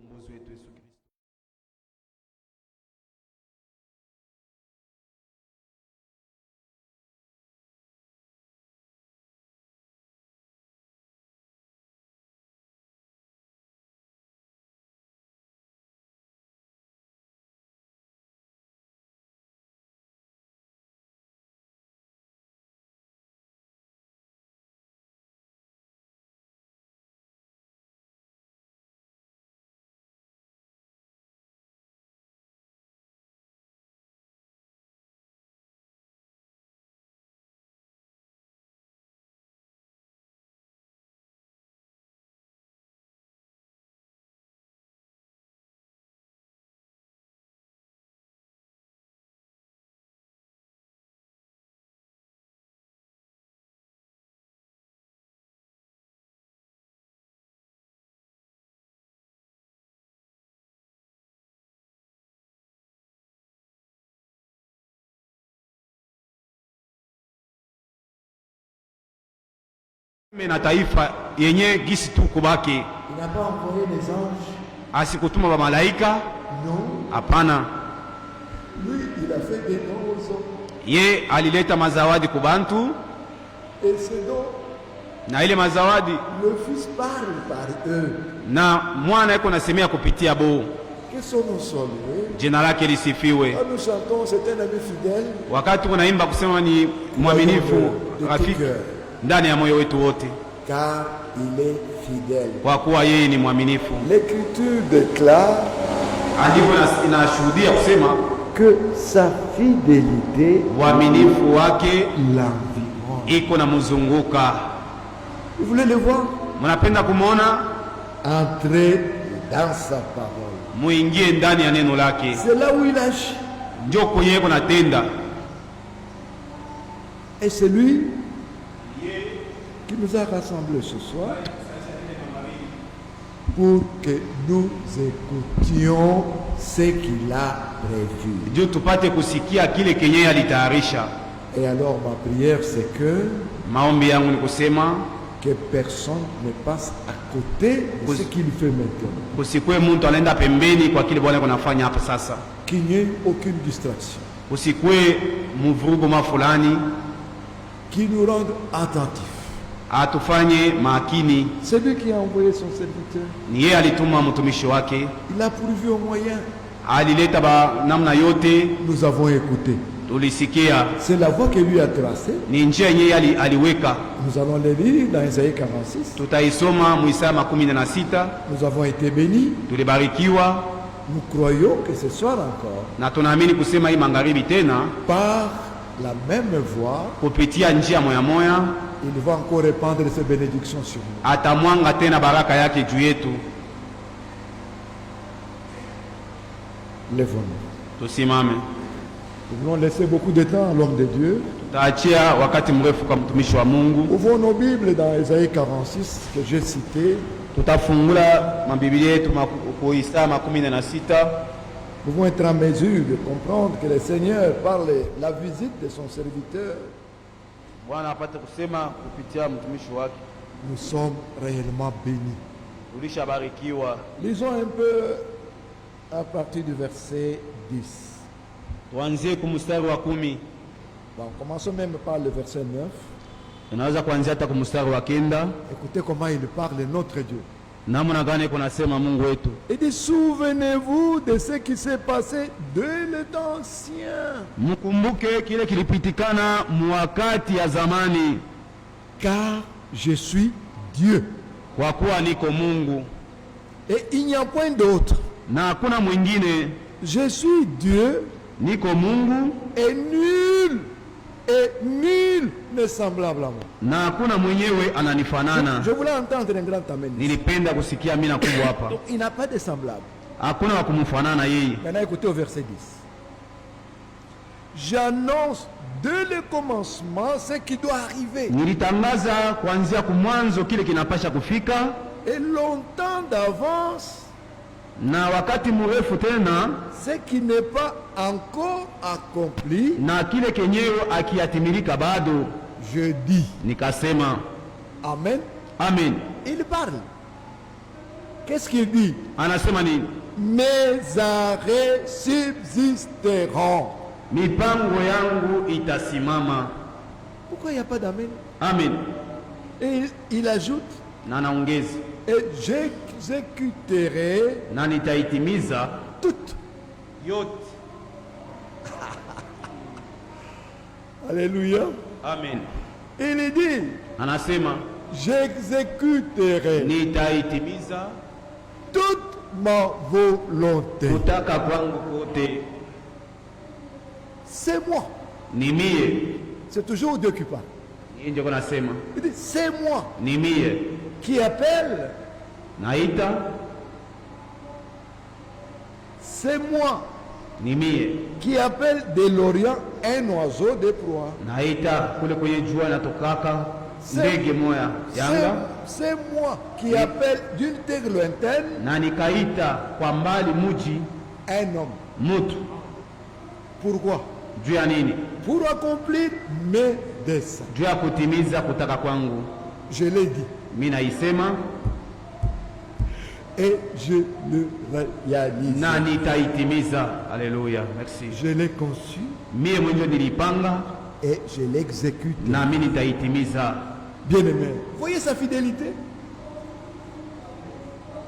mkombozi wetu Yesu Kristo. Na taifa yenye gisi tu kubaki. Il n'a pas envoyé des anges. Asikutuma ba malaika. Non. Hapana. Lui, il a fait des dons aux hommes. Ye alileta mazawadi kubantu. Et c'est donc na ile mazawadi le fils parle par eux. Na mwana yuko nasemea kupitia bo. Que son nom soit loué. Jina lake lisifiwe. Quand nous chantons, c'est un ami fidèle. Wakati tunaimba kusema ni mwaminifu, rafiki ndani ya moyo wetu wote, car il est fidèle. Kwa kuwa yeye ni mwaminifu. L'écriture déclare, andiko inashuhudia kusema que sa fidélité, uaminifu wake l'environne. iko na mzunguka. Vous voulez le voir? Mnapenda kumwona? Entrez dans sa parole. Muingie ndani ya neno lake. C'est là où il agit. Ndio kwenye iko natenda. Et c'est lui qui nous a rassemblés ce soir pour que nous écoutions ce qu'il a prévu. Ndio tupate kusikia kile kenye alitayarisha. Et alors ma prière c'est que maombi yangu ni kusema que personne ne passe à côté de ce qu'il fait maintenant. Kusikwe mtu anaenda pembeni kwa kile Bwana anafanya hapa sasa. Qu'il n'y ait aucune distraction. Kusikwe mvurugo mafulani. Qui nous rende attentifs. Atufanye makini. C'est lui qui a envoyé son serviteur. Ni yeye alituma mtumishi wake. Il a pourvu au moyen. Alileta ba namna yote. Nous avons écouté. Tulisikia. C'est la voie que lui a tracée. Ni njia yenyewe aliweka. Nous allons le lire dans Isaïe 46. Tutaisoma Isaya 46. Nous avons été bénis. Tulibarikiwa. Nous croyons que ce soir encore. Na tunaamini kusema hii magharibi tena. Par la même voie. Kupitia njia moya moya. Il va encore répandre ses bénédictions sur nous. Atamwanga tena baraka yake juu yetu. Lèvons-nous. Tusimame. Nous voulons laisser beaucoup de temps à l'homme de Dieu. Tutaachia wakati mrefu kwa mtumishi wa Mungu. Ouvrons nos Bibles dans Isaïe 46 que j'ai cité. Tutafungula mabiblia yetu kwa Isaya 46. Nous pouvons être en mesure de comprendre que le Seigneur parle la visite de son serviteur. Bwana apate kusema kupitia mtumishi wake. Nous sommes réellement bénis. Tulishabarikiwa. Lisons un peu à partir du verset 10. Tuanzie kumstari wa 10. Bon, commençons même par le verset 9. Tunaweza kuanzia hata kumstari wa 9. Écoutez comment il parle notre Dieu. Namna gani kunasema Mungu wetu. Et dit, souvenez-vous de ce qui s'est passé dès le temps ancien. Mkumbuke kile kilipitikana mwakati ya zamani. Car je suis Dieu. Kwa kuwa niko Mungu. Et il n'y a point d'autre. Na hakuna mwingine. Je suis Dieu. Niko Mungu. Et nul n'est semblable à moi. Na hakuna mwenyewe ananifanana. Je voulais entendre un grand amen. Nilipenda kusikia mina kubwa hapa. Donc il n'a pas de semblable. Hakuna wa kumfanana yeye. Maintenant écoutez au verset 10. J'annonce dès le commencement ce qui doit arriver. Nilitangaza kuanzia kumwanzo kile kinapasha kufika. Et longtemps d'avance. Na wakati mrefu tena. Ce qui n'est pas encore accompli. Na kile kenyewe akiatimilika bado. Je dis. Nikasema. Amen. Amen. Il parle. qu'est-ce qu'il dit? Anasema nini? Mes arrêts subsisteront. Mipango yangu itasimama. Pourquoi il n'y a pas d'amen? Amen. Et il ajoute, Na naongeza, et j'exécuterai na nitaitimiza toutes. yote. Alléluia. Amen. Il dit, Anasema j'exécuterai nitaitimiza toute ma volonté. kutaka kwangu kote. C'est moi. Ni mie. C'est toujours Dieu qui parle. Yeye ndio anasema Il dit, c'est moi ni mie qui appelle. naita, C'est moi ni mie qui appelle de l'Orient un oiseau de proie. naita kule kwenye jua natokaka ndege moya yanga, C'est moi qui appelle d'une terre lointaine na nikaita kwa mbali muji un homme. mutu. Pourquoi? Juu ya nini? Pour accomplir mes desseins. Juu ya kutimiza kutaka kwangu. Je l'ai dit. Mimi naisema Et je le réalise. na nitaitimiza. Alléluia, merci. Je l'ai conçu Mie mwenyewe nilipanga et je l'exécute. na mimi nitaitimiza. Bien-aimé, voyez sa fidélité.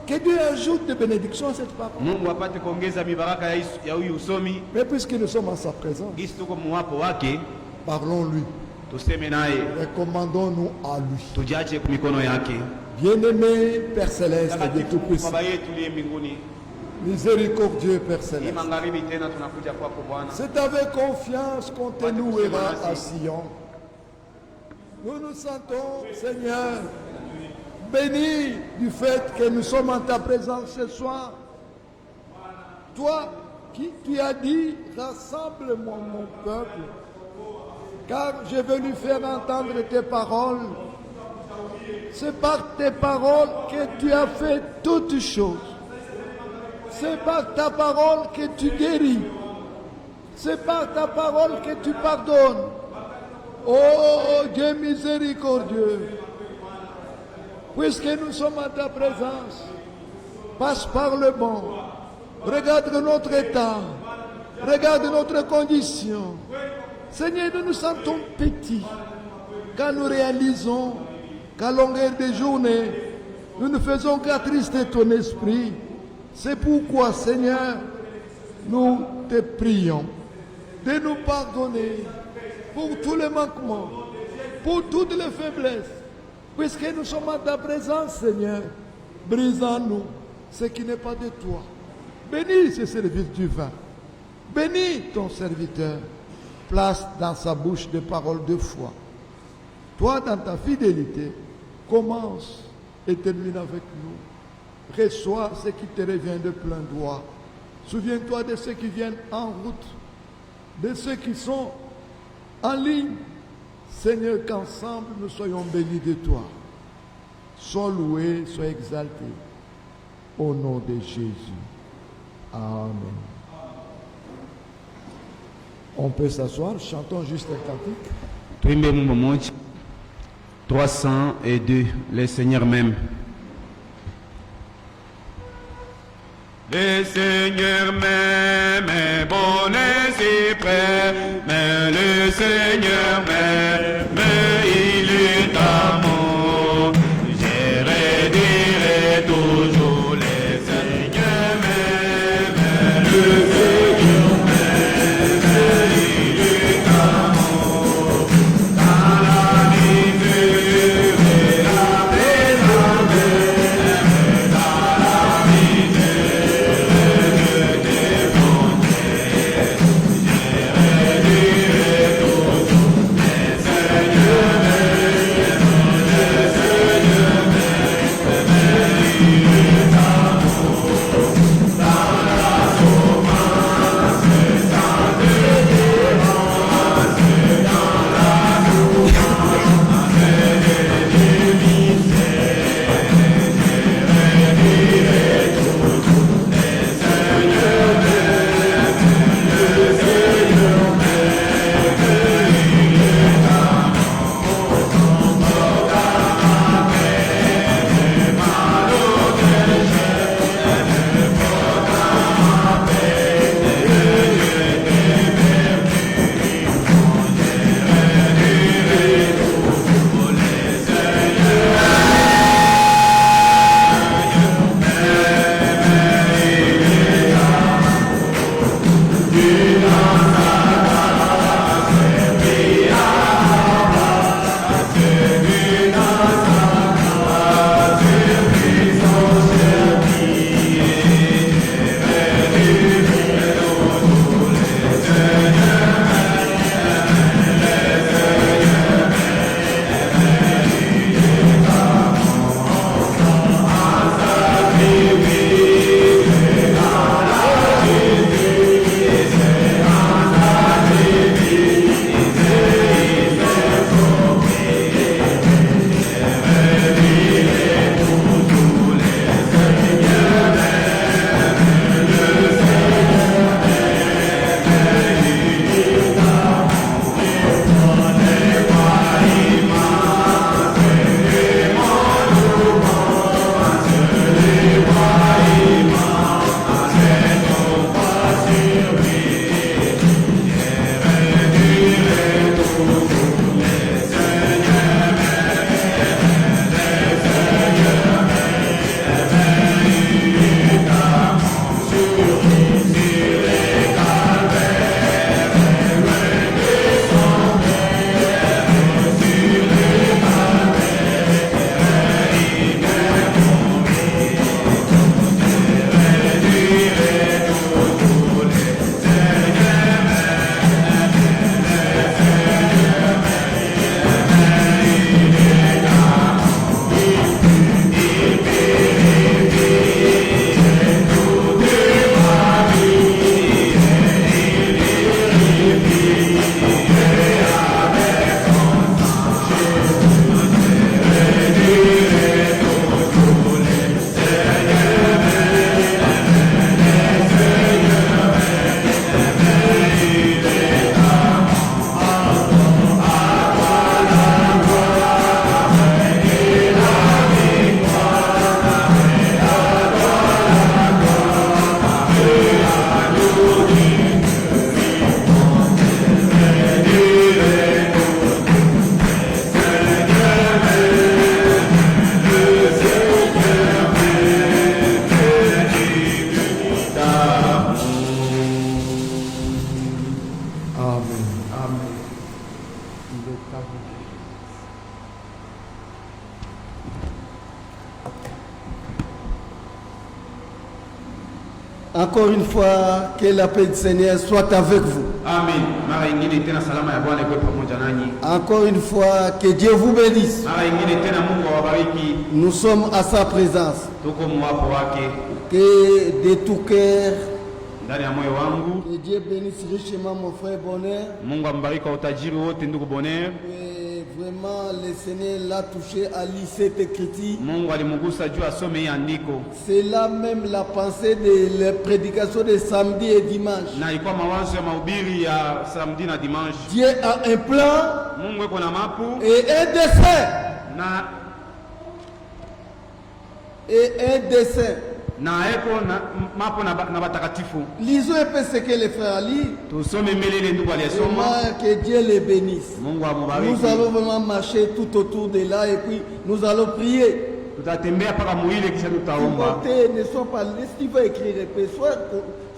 Que Dieu ajoute de bénédictions à cette parole. Mungu apate kuongeza mibaraka ya huyu usomi. Mais puisque nous sommes en sa présence, Gisi tuko muwapo wake, parlons-lui. tuseme naye, Recommandons-nous à lui. tujache kwa mikono yake. Bien-aimé Père Céleste, Dieu Takatifu Tout-Puissant, Baba yetu liye mbinguni, miséricordieux Père hii Céleste, magharibi tena tunakuja kwako Bwana. c'est avec confiance qu'on te louera à Sion. Nous nous sentons, Seigneur, bénis du fait que nous sommes en ta présence ce soir. Toi qui tu as dit, rassemble-moi mon peuple, car j'ai venu faire entendre tes paroles. C'est par tes paroles que tu as fait toutes choses. C'est par ta parole que tu guéris. C'est par ta parole que tu pardonnes. Oh Dieu miséricordieux, puisque nous sommes à ta présence, passe par le bon. Regarde notre état. Regarde notre condition. Seigneur, nous nous sentons petits quand nous réalisons qu'à longueur de journée, nous ne faisons qu'attrister ton esprit. C'est pourquoi, Seigneur, nous te prions de nous pardonner pour tous les manquements, pour toutes les faiblesses, puisque nous sommes à ta présence, Seigneur. Brise en nous ce qui n'est pas de toi. Bénis ce service du vin. Bénis ton serviteur. Place dans sa bouche des paroles de foi. Toi, dans ta fidélité, commence et termine avec nous. Reçois ce qui te revient de plein droit. Souviens-toi de ceux qui viennent en route, de ceux qui sont en ligne. Seigneur, qu'ensemble nous soyons bénis de toi. Sois loué, sois exalté. Au nom de Jésus. Amen. On peut s'asseoir, chantons juste un cantique. Tuimbe Mungu mmoja. 302, le Seigneur même. Le Seigneur m'aime, est bon et si près, mais le Seigneur m'aime, il est amour. Je redirai toujours, le Seigneur m'aime, le Seigneur m'aime, il est amour. Dans la misère et la présence, dans la misère. Encore une fois, que la paix du Seigneur soit avec vous. Amen. Mara ingine tena salama ya Bwana iwe pamoja nanyi. Encore une fois, que Dieu vous bénisse. Mara ingine tena Mungu awabariki. Nous sommes à sa présence. Tuko mwapo wake. Que de tout cœur, Ndani ya moyo wangu. que Dieu bénisse richement mon frère Bonheur. Mungu ambariki kwa utajiri wote ndugu Bonheur. Et vraiment, le Seigneur l'a touché à lire cette écriture. Mungu alimugusa juu asome hii andiko. C'est là même la pensée de la prédication de samedi et dimanche. Na ilikuwa mawazo ya mahubiri ya samedi na dimanche. Dieu a un plan Mungu yuko na mapu et un dessein. na eko na mapo na batakatifu. Lisons un peu ce que les frères a lu. Tusome mbele ndugu aliyesoma. Que Dieu les bénisse. Mungu amubariki. Nous allons vraiment marcher tout autour de là et puis nous allons prier. Tutatembea paka muile kisha tutaomba. Ne sois pas, si tu vas écrire,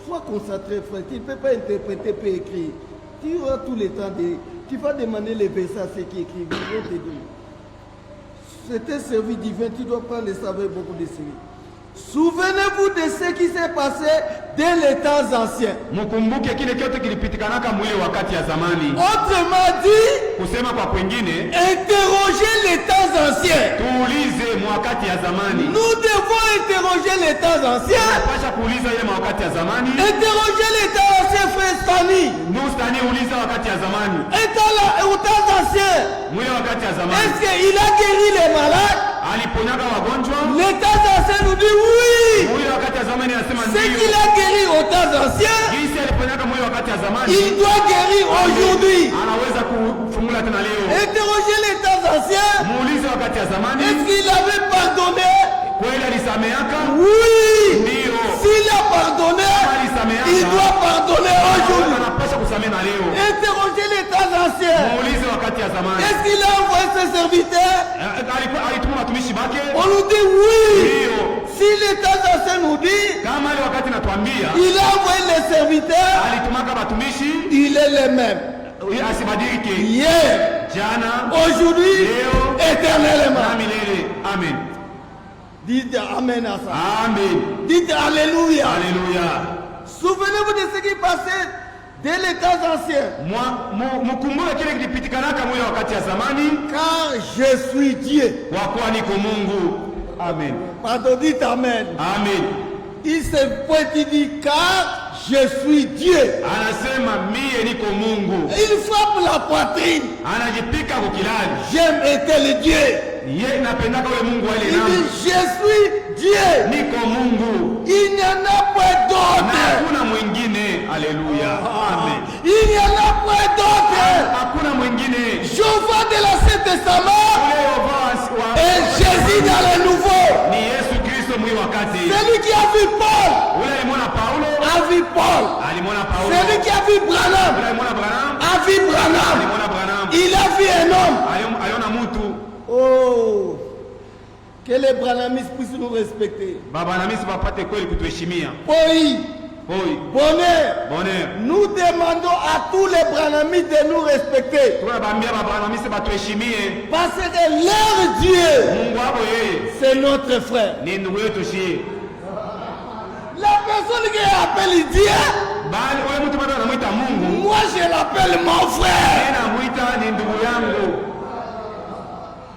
sois concentré, frère. Tu ne peux pas interpréter et écrire. Tu auras tout le temps tu vas demander les versets à ceux qui écrivent. Ils vont te dire. C'est un service divin, tu dois pas le savoir beaucoup de séries. Souvenez-vous de ce qui s'est passé dès les temps anciens. Mkumbuke kile kyote kilipitikanaka mwile wakati ya zamani. Autrement dit, kusema kwa kwingine, interroger les temps anciens. Tuulize mwakati ya zamani. Nous devons interroger les temps anciens. Tunapaswa kuuliza ile wakati ya zamani. Interroger les temps anciens, frère Stani. Nous Stani uliza wakati ya zamani. Au temps ancien. Mwile wakati ya zamani. Est-ce qu'il a guéri les malades? Aliponyaga wagonjwa. Les temps anciens nous dit oui. Mwile wakati ya zamani anasema ndio. Ce qu'il a guéri au temps ancien, Jinsi aliponyaga mwile wakati ya zamani, il doit guérir aujourd'hui. Anaweza kufungula tena leo. Interroger les temps anciens. Muulize wakati ya zamani. Est-ce qu'il avait pardonné? Kweli alisameaka? Oui. Ndio. S'il a pardonné, il doit pardonner aujourd'hui. Anapaswa kusamehe na leo. Interroger les temps anciens. Muulize wakati ya zamani. Est-ce qu'il a envoyé ses serviteurs? Alituma watumishi wake? On nous dit oui. Ndio. Si les temps anciens nous dit, kama ile wakati natuambia, il a envoyé les serviteurs, alitumaka watumishi, il est le même. Asibadilike. Hier, jana, aujourd'hui, leo, éternellement. na milele. Amen. Dites amen à ça. Amen. Dites alléluia. Alléluia. Souvenez-vous de ce qui passait dès les temps anciens. Mkumbuke kile kilipitikanaka mwile wakati ya zamani. Car je suis Dieu. Kwa kuwa niko Mungu. Amen. Pardon, dites amen. Amen. Il se pointe, il dit car je suis Dieu. Anasema mie niko Mungu. Il frappe la poitrine. Anajipika kukilani. J'aime tel Dieu. Yeye napendaka ule Mungu wale namo. Il dit je suis Dieu. Niko Mungu. Il n'y en a pas d'autre. Hakuna mwingine. Alléluia. Amen. Il n'y en a pas d'autre. Hakuna mwingine. Jéhovah de l'Ancien Testament. Et Jésus dans le Nouveau. Ni Yesu Kristo mwi wakati. Celui qui a vu Paul. Ule alimwona Paulo. A vu Paul. Alimwona Paulo. Celui qui a vu Branham. Ule alimwona Branham. A vu Branham. Alimwona Branham. Il a vu un homme. Aliona mtu. Oh. Que les Branhamistes puissent nous respecter. Baba Branhamistes wapate kweli kutuheshimia. Oui. Oui. Bonheur. Bonheur. Nous demandons à tous les Branhamistes de nous respecter. Parce que leur Dieu, c'est notre frère. La personne qui appelle Dieu, moi je l'appelle mon frère.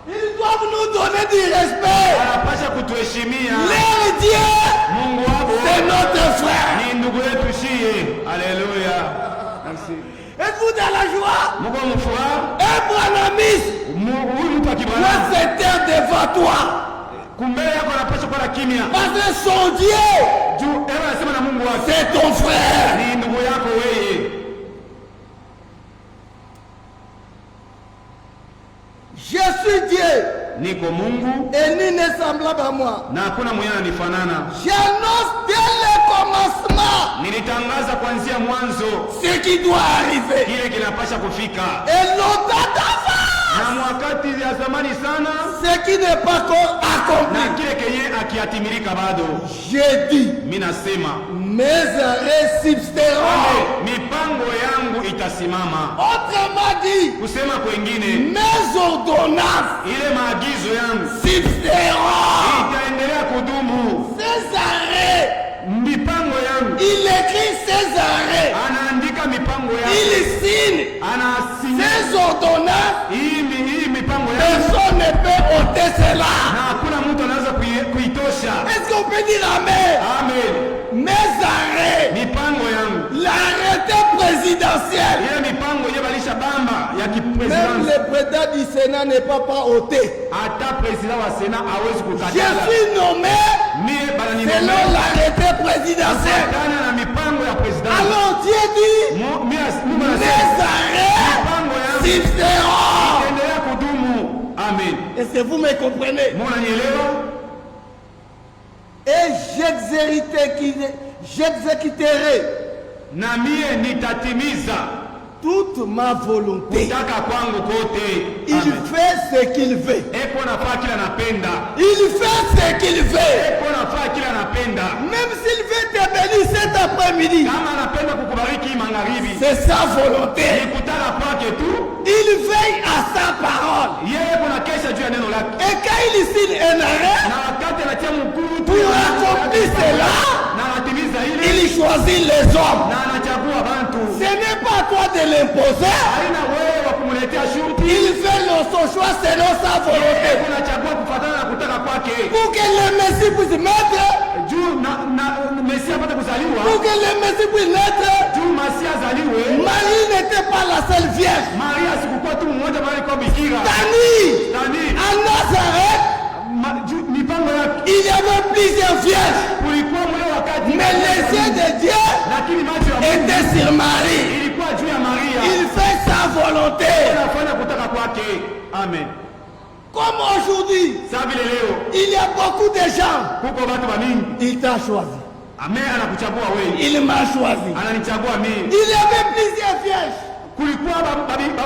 Ils doivent nous donner du respect. Leur Dieu, c'est notre frère. Alléluia. Merci. Êtes-vous dans la joie? Un branhamiste doit se taire devant toi. Parce que son Dieu, c'est ton frère. Je suis Dieu. Niko Mungu. Et nul n'est semblable à moi. Na hakuna mwenye ananifanana. J'annonce dès le commencement. Nilitangaza kuanzia mwanzo. Ce qui doit arriver. Kile kinapasha kufika. Et longtemps d'avance. Na wakati ya zamani sana. Ce qui n'est pas encore accompli. Na kile kenye akiatimilika bado. J'ai dit. Mimi nasema. Mes arrêts subsisteront. Mipango yangu itasimama. Autrement dit. Kusema kwengine. Mes ordonnances. Ile maagizo yangu. Subsisteront. Itaendelea kudumu. Ces arrêts. Mipango yangu Il écrit ses arrêts. anaandika mipango Il yake, signe anasinye ses ordonnances. hii mipango yake, Personne ne peut ôter cela. na hakuna mtu anaweza kuitosha. Est-ce qu'on peut dire amen? Amen. Mes arrêts. Mipango yangu, L'arrêté présidentiel. ile mipango ile balisha bamba ya Même kipresidence, le président du Sénat n'est pas ôté. hata president wa Sena hawezi Je kukatala. suis nommé Mie bana ni selon l'arrêté présidentiel. kufuatana na mipango ya president. Alors Dieu dit, Mes mes arrêts mipango yangu subsisteront. endelea kudumu. Amen. Est-ce que vous me comprenez? Munanielewa? Et j'exécuterai Na mie nitatimiza toute ma volonté. kutaka kwangu kote. Il Amen. fait ce qu'il veut. Eko nafaa kila napenda, Il fait ce qu'il veut. eko nafaa kila napenda. Même s'il veut te bénir cet après-midi, Kama anapenda kukubariki magharibi, c'est sa volonté. ni kutaka kwake tu. Il veille à sa parole. Yeye kuna kesha juu ya neno lake, Et quand il signe un arrêt, na wakati anatia mkuu tu pour accomplir cela, na anatimiza ile, il choisit les hommes. na anachagua bantu. Ce n'est pas à toi de l'imposer. Haina wewe wa kumletea shurti. Il fait son choix selon sa volonté. Yeye kunachagua kufuatana na kutaka kwake, Pour que le Messie puisse mettre, juu na Mesia apate kuzaliwa, pour que le Messie puisse naître, juu Masia azaliwe. Marie n'était pas la seule vierge. Maria sikukuwa tu mmoja bali kwa bikira. Dani, Tani à Nazareth, mipango yake il y avait plusieurs vierges. kulikuwa mule wakati, Mais les yeux de Dieu lakini macho ya Mungu étaient sur Marie. ilikuwa juu ya Maria. Il fait sa volonté. Anafanya kutaka kwake. Amen. Comme aujourd'hui, Sasa vile leo il y a beaucoup de gens. kuko watu bamingi, Il t'a choisi. Amen, anakuchagua wewe, Il m'a choisi. ananichagua mimi. Il y avait plusieurs vierges. Kulikuwa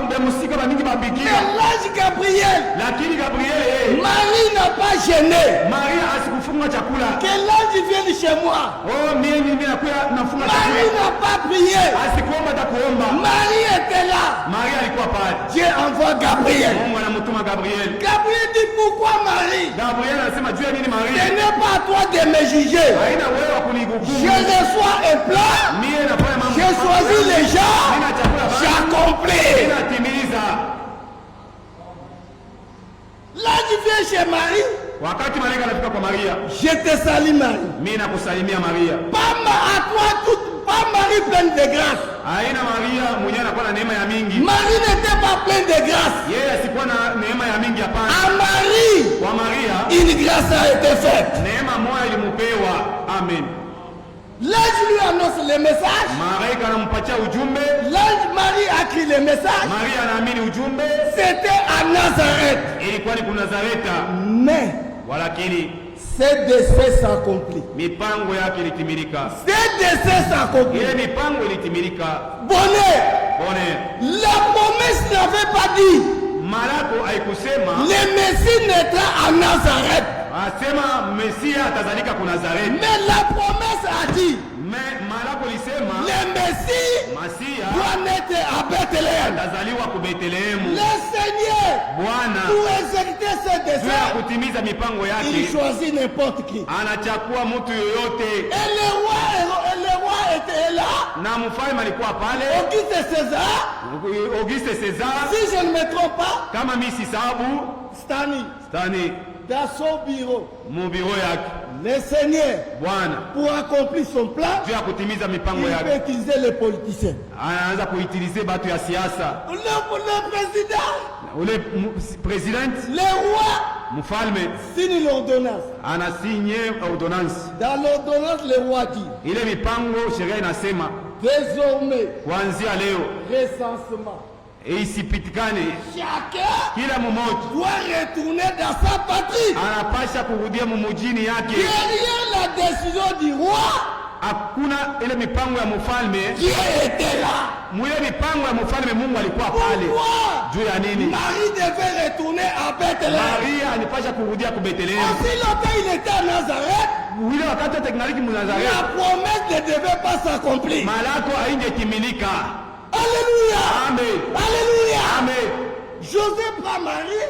bamusika bamingi Mais babikira, l'ange Gabriel, lakini Gabriel, Marie n'a pas gêné. Maria asikufunga chakula. Que l'ange vienne chez moi. Oh, mimi nakuya nafunga Marie chakula. n'a pas prié. Asikuomba takuomba. Marie était là. Maria alikuwa pale. Dieu envoie Gabriel. Mungu anamtuma Gabriel. Gabriel dit pourquoi Marie? Gabriel anasema juu ya nini Ce Maria? n'est pas à toi de me juger. Haina wewe wa Je kunigugumu. reçois un plan. Mie nafanya mambo. J'ai choisi les gens. Nina chakula basi. J'accomplis. Ninatimiza. L'ange vient chez Marie. Wakati malaika anafika kwa Maria, Je te salue Marie. mimi nakusalimia Maria. Pas à toi toute, pas Marie pleine de grâce. Haina Maria mwenyewe anakuwa na neema ya mingi. Marie n'était pas pleine de grâce. Yeye asikuwa na neema ya mingi hapana. À Marie, Kwa Maria, une grâce a été faite. neema moja ilimupewa. Amen. L'ange lui annonce le message. Malaika anampatia ujumbe. L'ange Marie a écrit le message. Maria anaamini ujumbe. C'était à Nazareth. Ilikuwa ni kunazareta, Mais walakini ce décès s'accomplit. mipango yake ilitimilika. Ce décès s'accomplit. Ile mipango ilitimilika. Bonheur. Bone, La promesse n'avait pas dit Malako haikusema le Messie naîtra à Nazareth. asema Mesia atazalika ku Nazareti. Mais la promesse a dit Malako lisema le Messie Masia doit naître à Bethléem. atazaliwa ku Betlehemu. Le Seigneur, Bwana pour exécuter ce juu ya dessein, kutimiza mipango il yake choisit n'importe qui. anachakua mtu yoyote, Et le roi était là, na mfalme alikuwa pale, Auguste César, Auguste Caesar, si je ne me trompe pas, kama mimi si sababu Stani, dans son bureau, mubiro yake. le Seigneur, Bwana pour accomplir son plan, juu ya kutimiza il mipango peut yake utiliser les politiciens. anaanza kuitilize batu ya siasa. Le président, Ule president le roi, mfalme signe l'ordonnance. anasinye ordonance. Dans l'ordonnance, le roi dit, Ile mipango sheria inasema désormais, kuanzia leo recensement. isipitikane, Chacun kila mmoja doit retourner dans sa patrie. anapasha kurudia mumujini yake. Derrière la décision du roi, Hakuna ile mipango ya mfalme, Dieu était là. mwile mipango ya mfalme Mungu alikuwa pale. Pourquoi Juu ya nini? Marie devait retourner à Bethléem? Maria alipasha kurudia ku Betlehemu. Aussi longtemps il était à Nazareth, Ile wakati wa teknolojia mu la Nazareti, promesse ne devait pas s'accomplir. malako haingetimilika. Alléluia. Amen. Alléluia. Amen. Joseph prend Marie.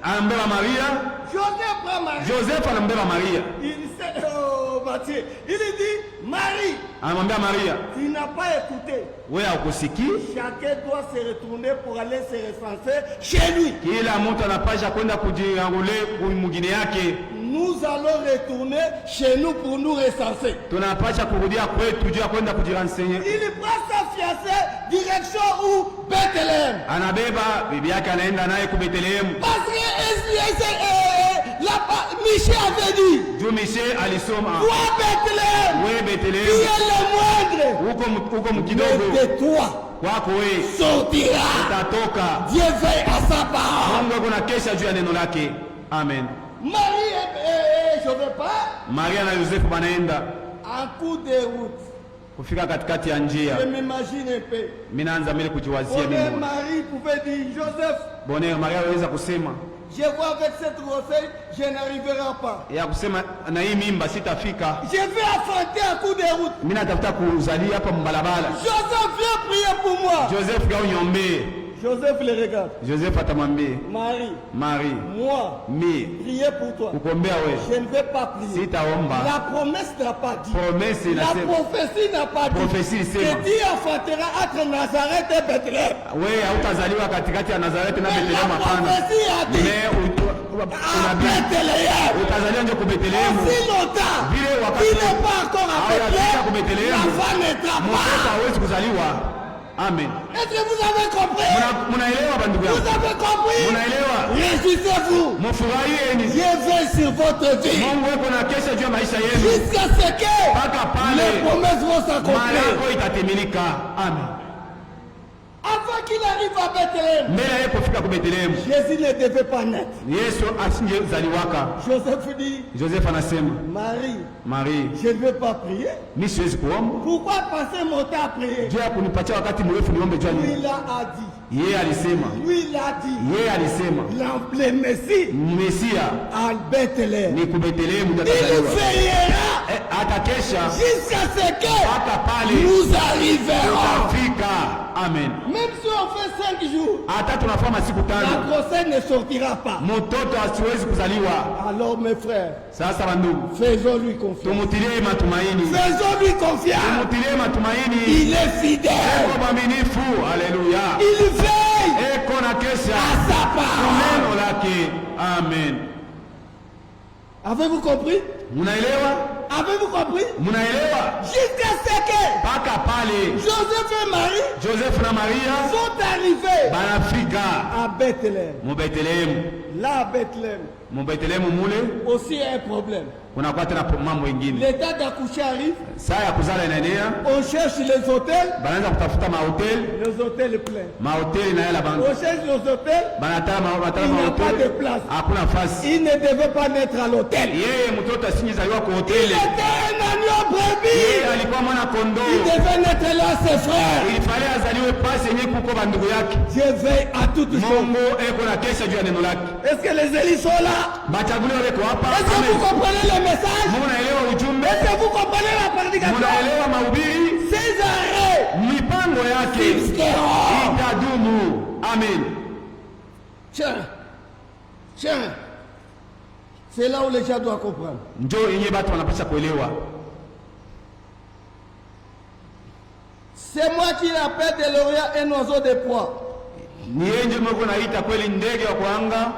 anambeba Maria. Joseph prend Marie. Joseph anambeba Maria. Il sait, oh Matthieu, il dit, Marie, Anamwambia Maria, tu n'as pas écouté. wewe haukusiki? Chacun doit se retourner pour aller se recenser chez lui. Kila mtu anapasha kwenda kujiangule mwingine yake. Nous allons retourner chez nous pour nous recenser. Tunapasha kurudia kwetu juu ya kwenda kujirenseigner. Il prend sa fiancée direction où? Bethléem. Anabeba bibi yake anaenda naye ku Bethlehem. Parce que Michel avait dit, Juu Michel alisoma, toi Bethléem, wewe qui Bethlehem est le moindre, huko mkidogo mais de toi kwako wewe sortira. utatoka. Dieu veille à sa parole. Mungu ako na kesha juu ya neno lake. Amen. Marie et je veux pas. Maria na Yosefu banaenda En cours de route, kufika katikati ya njia. je m'imagine un peu. Mimi naanza mimi kujiwazia Bonheur mimi. Marie pouvait dire, Joseph, Bonheur Maria aweza kusema je vois avec cette grossesse, je n'arriverai pas. ya kusema na hii mimba sitafika. Je vais affronter un coup de route. Mimi natafuta kuzalia hapa mbalabala. Joseph, viens prier pour moi. Joseph gao nyombe. Joseph le regarde. Joseph atamwambia Marie, moi prier pour toi. kukombea wewe. Je ne vais pas prier. Sitaomba. La promesse n'a pas dit. Promesse La prophétie n'a pas dit. Prophétie Que sema. Dieu affrontera entre Nazareth et Bethléem. Wewe hautazaliwa katikati ya Nazareti na Mais Bethlehem la hapana. prophétie a dit. À Bethléem. Utazaliwa nje ku Bethlehem. Si longtemps. Vile Il wakati n'est pas encore à Bethléem. La femme naîtra mtoto pas. hawezi kuzaliwa. Amen. Est-ce que vous avez compris? Munaelewa bandugu Vous yangu? avez compris? Munaelewa? Réjouissez-vous. Mufurahieni. Dieu veille sur votre vie. Mungu yuko na kesha juu ya maisha yenu. Jusqu'à ce que Mpaka pale les promesses vont s'accomplir. malako itatimilika. Amen. Avant qu'il arrive à Bethléem, Mbele yeye kufika ku Bethlehem, Jésus ne devait pas naître. Yesu asingezaliwaka. Joseph dit, Joseph anasema, Marie, je ne veux pas prier. mimi siwezi kuomba. Pourquoi passer mon temps à prier? Juu ya kunipatia wakati mrefu niombe juu ya nini? Lui il a dit. Yeye alisema. Lui il a dit. Yeye alisema. Le Messie Mesia à Bethléem. ni ku Bethlehem Il utazaliwa. veillera Atakesha jusqu'à ce que mpaka pale nous arriverons. utafika. Amen. Même si on fait 5 jours, Hata tunafanya siku la tano, grossesse ne sortira pas. mtoto asiwezi kuzaliwa. Alors mes frères, Sasa bandugu, faisons-lui confiance. tumutilie matumaini. Faisons-lui confiance. Tumutilie matumaini. Il est fidèle. Eko mwaminifu. Haleluya. Il veille Eko na kesha à sa parole. neno lake. Amen. Avez-vous compris? Munaelewa? Avez-vous compris? Munaelewa? Jusqu'à ce que Mpaka pale Joseph et Marie Joseph na Maria sont arrivés banafika à Bethléem. mu Bethlehem. Là, à Bethléem, Mu Bethlehem mule aussi un problème. kunakuwa tena mambo mengine. L'état d'accoucher arrive, Saa ya kuzala inaenea, on cherche les hôtels, banaanza kutafuta mahoteli, les hôtels pleins. mahoteli na yala bantu On cherche les hôtels, banataka il n'y a pas de mahoteli, place. hakuna nafasi. Il ne devait pas naître à l'hôtel. Yeye mtoto asingezaliwa kwa Il hoteli. était un agneau brebis. Yeye alikuwa mwana Il kondoo, devait naître là, ses frères. ilifale azaliwe pasi yenye kuko bandugu yake. Dieu veille à toutes choses. Mungu eko na kesha juu ya neno lake. Est-ce que les élis sont là? Bachaguliwa weko hapa. Est-ce que vous comprenez le message? Munaelewa ujumbe? Est-ce que vous comprenez la prédication? Munaelewa mahubiri? Ces arrêts Mipango yake subsisteront. itadumu. Amen. Tiens, c'est là où les gens doivent comprendre. Njoo yenye batu wanapasha kuelewa. C'est moi qui l'appelle de l'Orient un oiseau de proie. Ni yeye ndio Mungu anaita kweli ndege wa kuanga.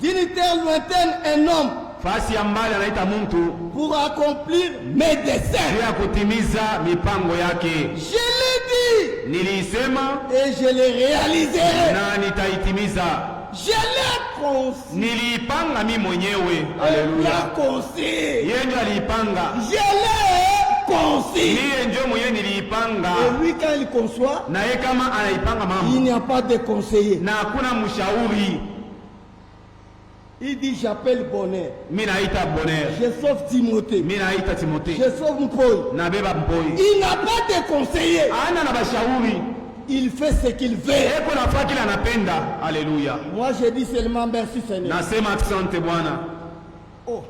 D'une terre lointaine, un homme Fasi ya mbali anaita mtu pour accomplir mes desseins. ya kutimiza mipango yake. Je l'ai dit Nilisema et je l'ai réalisé. na nitaitimiza. Je l'ai conçu. Niliipanga mimi mwenyewe. Il l'a Haleluya. conçu. Yeye ndio aliipanga. Je l'ai conçu. Yeye ndio mwenyewe niliipanga. Et lui, quand il conçoit, Na yeye kama anaipanga il mambo n'y a pas de conseiller. na hakuna mshauri, Il dit, j'appelle Bonheur. mimi naita Bonheur. Je sauve Timothée. Mimi naita Timothée. Je sauve Mpoi. Na beba Mpoi. Il n'a pas de conseiller. Ana na bashauri. Il fait ce qu'il veut. Eko nafaa kile anapenda. Haleluya. Moi, je dis seulement merci Seigneur. Nasema asante Bwana. Oh.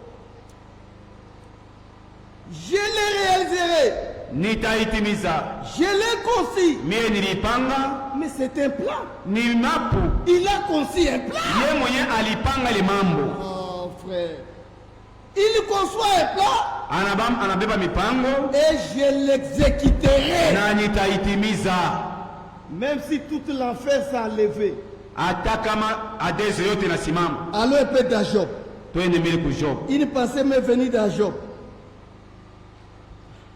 Je le réaliserai. nitaitimiza. Je l'ai conçu. Mie nilipanga. Mais c'est un plan. Ni mapu. Il a conçu un plan. Ye mwenye alipanga ile mambo. Oh frère. Il conçoit un plan. Anabeba mipango. Et je l'exécuterai. Na nitaitimiza. Même si toute l'enfer s'est enlevé. Hata kama adeze yote nasimama. Allons un peu dans Job. Twende mbele ku Job. Il pensait me venir dans Job.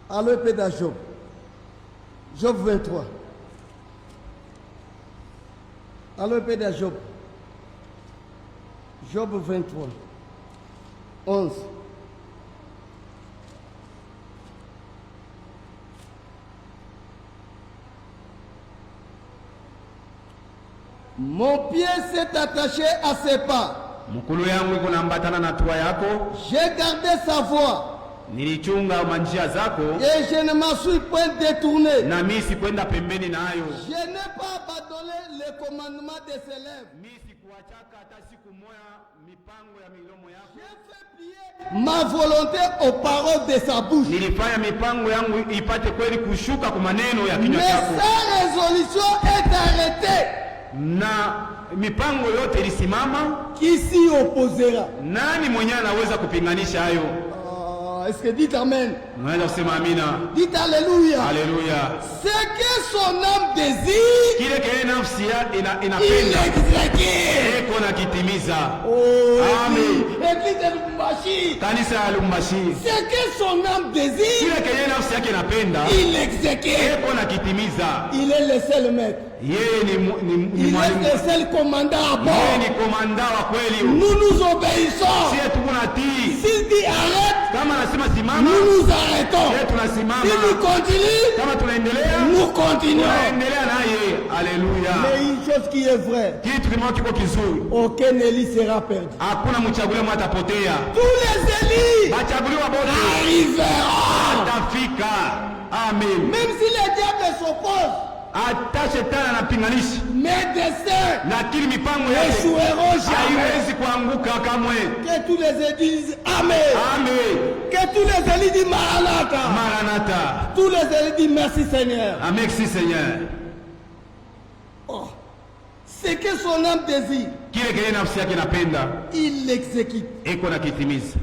Allons un peu dans Job. Job 23. Allons un peu dans Job. Job 23. 11. Mon pied s'est attaché à ses pas. Mukulu yangu iko naambatana na hatua yako. J'ai gardé sa voie. Nilichunga manjia zako. Et je ne m'en suis point détourné. Na mimi sikwenda pembeni nayo. Je n'ai pas abandonné les commandements de ses lèvres. Mimi sikuachaka hata siku moja mipango ya milomo yako. J'ai fait plier ma volonté aux paroles de sa bouche. Nilifanya mipango yangu ipate kweli kushuka kwa maneno ya kinywa Mais chako. sa résolution est arrêtée. Na mipango yote ilisimama. Qui s'y opposera? Nani mwenyewe anaweza kupinganisha hayo? Est-ce que dites amen? Unaweza kusema amina. Dites alléluia. Alléluia. Ce que son âme désire, Kile kile nafsi il inapenda exécute. eko na kitimiza. Oh, Amen. Église de Lubumbashi. Kanisa ya Lubumbashi. Ce que son âme désire, Kile kile nafsi yake inapenda il exécute. eko na kitimiza. Il est le seul maître. Yeye ni Il est mwalimu. le seul commandant à Yeye bord. ni komanda wa kweli. Nous nous obéissons. Sie tuko natii. S'il dit arrête, Kama anasema simama, nous nous arrêtons. yeye tunasimama. S'il continue, Kama tunaendelea, nous continuons. tunaendelea naye. Alléluia. Mais une chose qui est vraie, Kitu kimoja kiko kizuri. aucun élu sera perdu. Hakuna mchaguliwa mmoja atapotea. Tous les élus Wachaguliwa wote arriveront. atafika. Amen. Même si les diables s'opposent, Hata shetani anapinganisha, mes desseins lakini mipango yake n'échoueront jamais. haiwezi kuanguka kamwe. Que tous les élus disent Amen. Amen. Que tous les élus disent Maranatha. Maranatha. Tous les élus disent merci Seigneur. Amen, si Seigneur. Oh. Ce que son âme désire, Kile kile nafsi yake napenda il l'exécute. eko na kitimiza.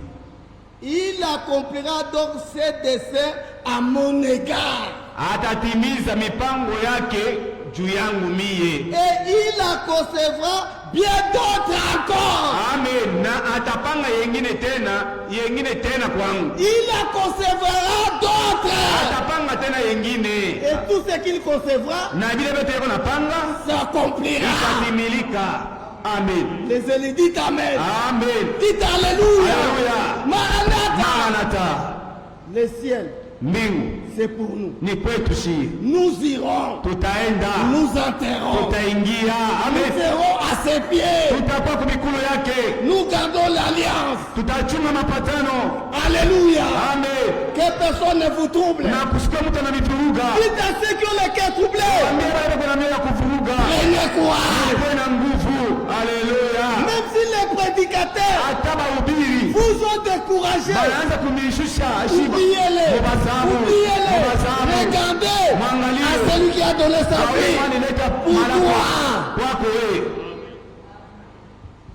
Il accomplira donc ses desseins à mon égard. Atatimiza mipango yake juu yangu mie. Et il la concevra bien d'autres encore. Amen. Na atapanga yengine tena kwangu. Il la concevra d'autres. Atapanga tena yengine. Et tout ce qu'il concevra Na vile vyote yako napanga s'accomplira. itatimilika. Amen. Les élus disent Amen. Amen. Dites Alléluia. Alléluia. Maranatha. Maranatha. Le ciel, Mbingu c'est pour nous. ni kwetu si. Nous irons. Tutaenda. Nous enterrons. Tutaingia. Nous Amen. serons à ses pieds. Tutakuwa kwa mikono yake. Nous gardons l'alliance. Tutachunga mapatano. Alléluia. Amen. Que personne ne vous trouble. Na kusikia mtu ananivuruga. Dites à ceux qui ont le cœur troublé. Ambia wale kuna mioyo ya kuvuruga. Prenez courage. Kuwe na nguvu. Alléluia. Même si les prédicateurs Hata mahubiri vous ont découragé, wanaanza kunishusha shiba. oubliez-les. Mubasabu. Oubliez-les. Mubasabu. Regardez Mwangalie. à celui qui a donné sa vie. Wanileta Pour mara toi. kwako wewe.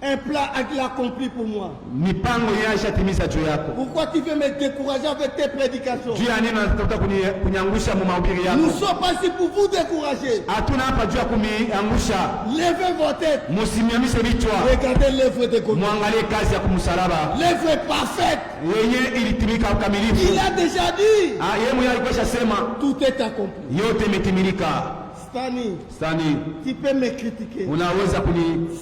Un plan qu'il a accompli pour moi. Mipango yeye ashatimiza juu yako. Pourquoi tu veux me décourager avec tes prédications? Juu ya nini unatafuta kuniangusha mu mahubiri Nous ne yako? sommes pas ici pour vous décourager. Hatuna hapa juu ya kuniangusha. Levez vos têtes. Musimamishe vichwa. Regardez l'œuvre de God. Muangalie kazi ya kumsalaba. L'œuvre parfaite. Yenye ilitimika ukamilifu. Il a déjà dit. Yeye mwenyewe alikuwa sema Tout est accompli. yote imetimilika. Stani, tu peux me critiquer. Unaweza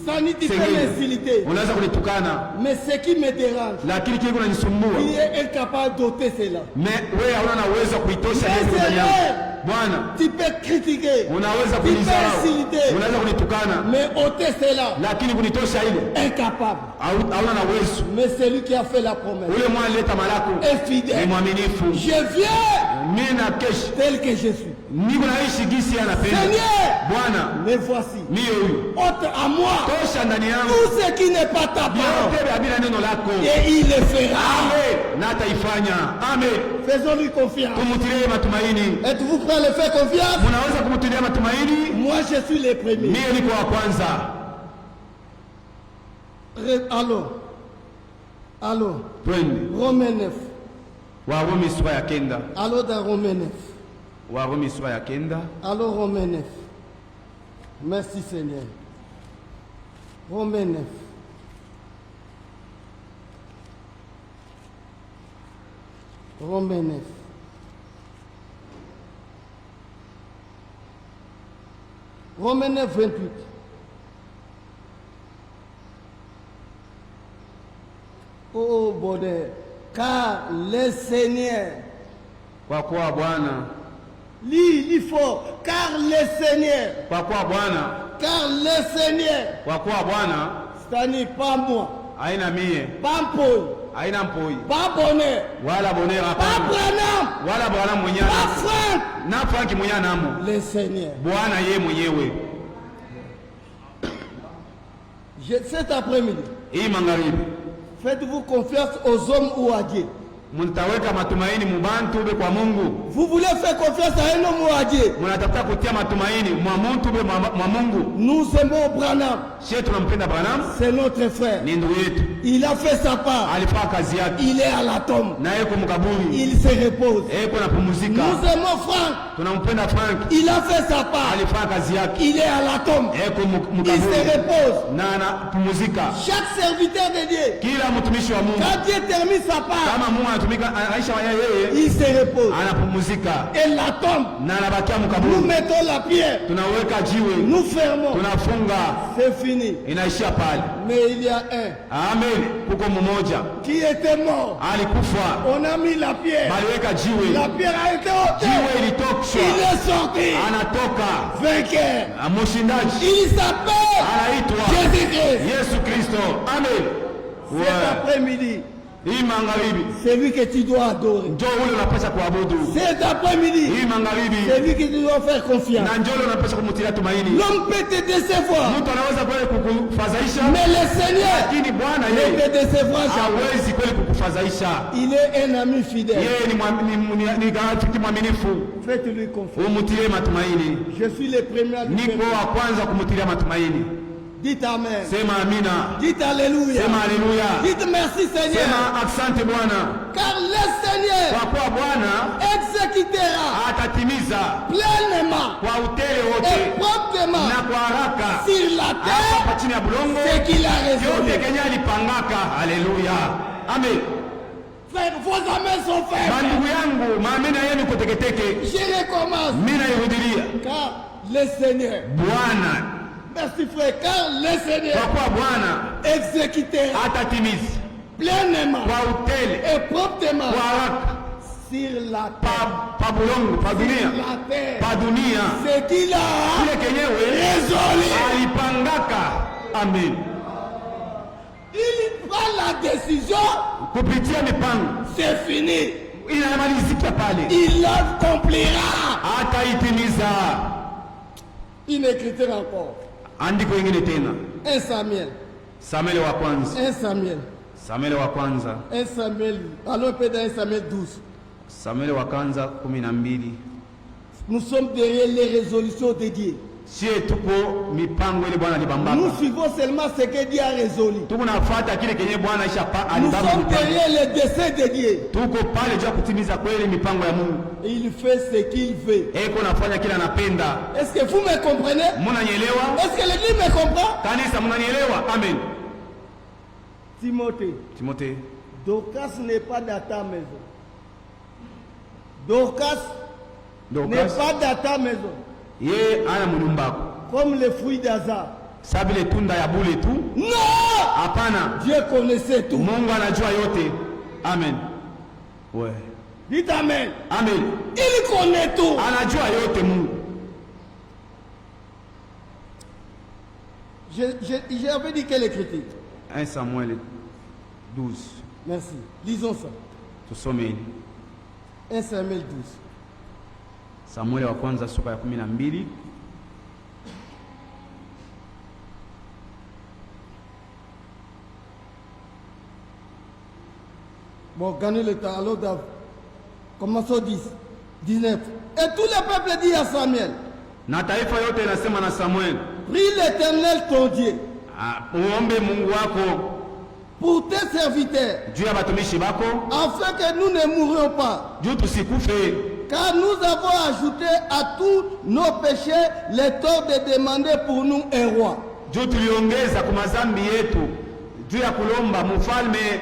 Stani, tu peux m'insulter. Unaweza kunitukana. Mais ce qui me dérange, lakini kile kunanisumbua, il est incapable d'ôter cela. Mais wewe hauna uwezo kuitosha hiyo ndani yako. Bwana, tu peux critiquer. Unaweza kunizarau. Unaweza kunitukana. Mais ôter cela. Lakini kunitosha ile. Incapable. Hauna uwezo. Mais celui qui a fait la promesse. Ule mwana aleta malako. Est fidèle. Ni mwaminifu. Je viens. Mimi na kesho. Tel que je suis. Niko naishi gisi anapenda. Seigneur. Bwana. Me voici. Mimi huyu. Ôte à moi. Tosha ndani yangu. Tout ce qui n'est pas ta parole. Yote bila neno lako. Et il le fera. Amen. na ataifanya. Amen. Faisons-lui confiance. Tumutilie matumaini. Êtes-vous prêts à le faire confiance? Munaweza kumutilia matumaini? Moi je suis le premier. Mie niko wa kwanza. Allô. Twende. Romains 9. Warumi sura ya 9. Allô dans Romains 9. Warumi sura ya 9. Allô Romains 9. Merci Seigneur. Romains 9. Romains 9. Romains 9, 28. Oh bonheur, car le Seigneur, Kwa kuwa Bwana, lis fort, car le Seigneur, kwa kuwa Bwana, car le Seigneur, kwa kuwa Bwana c'est-à-dire pas moi, haina mie, pas Paul, haina mpoi pas bonheur, wala bonera pas hapana, Branham, wala Bwana mwenyewe pas Franck, na Franki mwenyewe namo, le Seigneur. Bwana yeye mwenyewe. Cet après-midi, Hii magharibi faites-vous confiance aux hommes ou à Dieu? mtaweka matumaini mubantu be kwa Mungu. Vous voulez faire confiance à un homme ou à Dieu? Mnatafuta kutia matumaini mwa muntu be mwa Mungu. Nous aimons Branham, Sisi tunampenda Branham, c'est notre frère. ni ndugu yetu. Il a fait sa part. Alifanya kazi yake. Il est à la tombe. Na yeko mkaburi. Il se repose. Yeko napumzika. Nous aimons Franck. Tunampenda Frank. Il a fait sa part. Alifanya kazi yake. Il est à la tombe. Yeko Il mkaburi. se repose. Na anapumzika. Chaque serviteur de Dieu, Kila mtumishi wa Mungu quand Dieu termine sa part, kama Mungu anatumika Aisha wa yeye il se repose. anapumzika Et la tombe, na anabakia nous mkaburi. mettons la pierre. Tunaweka jiwe, Nous fermons. tunafunga, C'est fini. inaishia pale. Mais il y a un Amen. Kuko mmoja qui était mort. alikufa, On a mis la pierre. baliweka jiwe, La pierre a été ôtée. jiwe Il ilitoshwa, est sorti. anatoka Vainqueur. mshindaji, Il s'appelle anaitwa Jésus-Christ. Yesu Kristo. Amen. Cet Ouais. après-midi, Hii magharibi c'est lui que tu dois adorer. njoo ule unapaswa kuabudu. Cet après-midi, Hii magharibi c'est lui que tu dois faire confiance. na njoo ule unapaswa kumtilia tumaini. L'homme peut te décevoir, Mtu anaweza kweli kukufadhaisha, mais le Seigneur lakini Bwana ne yeye te décevra jamais. hawezi kweli kukufadhaisha. Il est un ami fidèle. Yeye ni rafiki mwaminifu. Faites-lui confiance. Umutilie matumaini. Je suis le premier à lui Niko faire. wa kwanza kumutilia matumaini. Dites Amen. Sema amina. Dites Alléluia. Sema haleluya. Dites merci Seigneur. Sema asante Bwana. Car le Seigneur Kwa kuwa Bwana exécutera atatimiza pleinement kwa utele et wote promptement na kwa haraka sur la hapa terre chini ya bulongo ce qu'il a yote résolu. Kenya alipangaka. Haleluya. Amen. Frère, vos amens sont faits. Bandugu yangu, maamina yenu koteketeke. Je recommence. Mimi nairudilia. Car le Seigneur, Bwana, merci frère, car le kwa Seigneur kuwa Bwana exécutera atatimiza pleinement kwa utele et promptement kwa haraka sur la terre, pa bulongo pa dunia la terre, pa dunia ce qu'il a kile kenyewe résolu. alipangaka. Amen. Il prend la décision, Kupitia mipango c'est fini. inamalizika pale, Il l'accomplira. ataitimiza. Une écriture encore. Andiko ingine tena, 1 Samuel. Samueli wa kwanza, 1 Samuel. Samueli wa kwanza, 1 Samuel. Allons peut-être dans 1 Samuel 12. Samueli wa kwanza 12. Nous sommes derrière les résolutions de Dieu. Sie tuko mipango ile Bwana Nous alibambaka, suivons seulement ce que Dieu a résolu. tuko nafuata kile kenye Bwana Nous alibamba sommes mipango. derrière les desseins de Dieu. Tuko pale juu ya kutimiza kweli mipango ya Mungu. Et il fait ce qu'il veut. Eko nafanya kile anapenda. Est-ce que vous me comprenez? Munanielewa? Est-ce que l'Église me comprend? Kanisa munanielewa? Amen. Timothée, Timothée, Dorcas n'est pas dans ta maison. Dorcas n'est Dorcas pas dans ta maison. ye ana munyumbako. Comme le fruit d'Azar. Sabile tunda ya bule tu? Non! Hapana. Dieu connaissait tout. Mungu anajua yote. Amen. Ouais. Dites Amen. Amen. Il connaît tout. Anajua yote Mungu. J'avais dit quelle écriture? 1 Samuel 12. Merci. Lisons ça. Tusome hili. 1 Samuel 12. Samueli wa kwanza sura ya 12. Bon, gagnez le temps. Alors, commençons 10, 19. Et tout le peuple dit à Samuel, na taifa yote inasema na Samuel, prie l'Éternel ton Dieu uombe Mungu wako pour tes serviteurs, juu ya batumishi bako, afin que nous ne mourions pas. juu tusikufe, Car nous avons ajouté à tous nos péchés les torts de demander pour nous un roi. juu tuliongeza kwa mazambi yetu juu ya kulomba mfalme.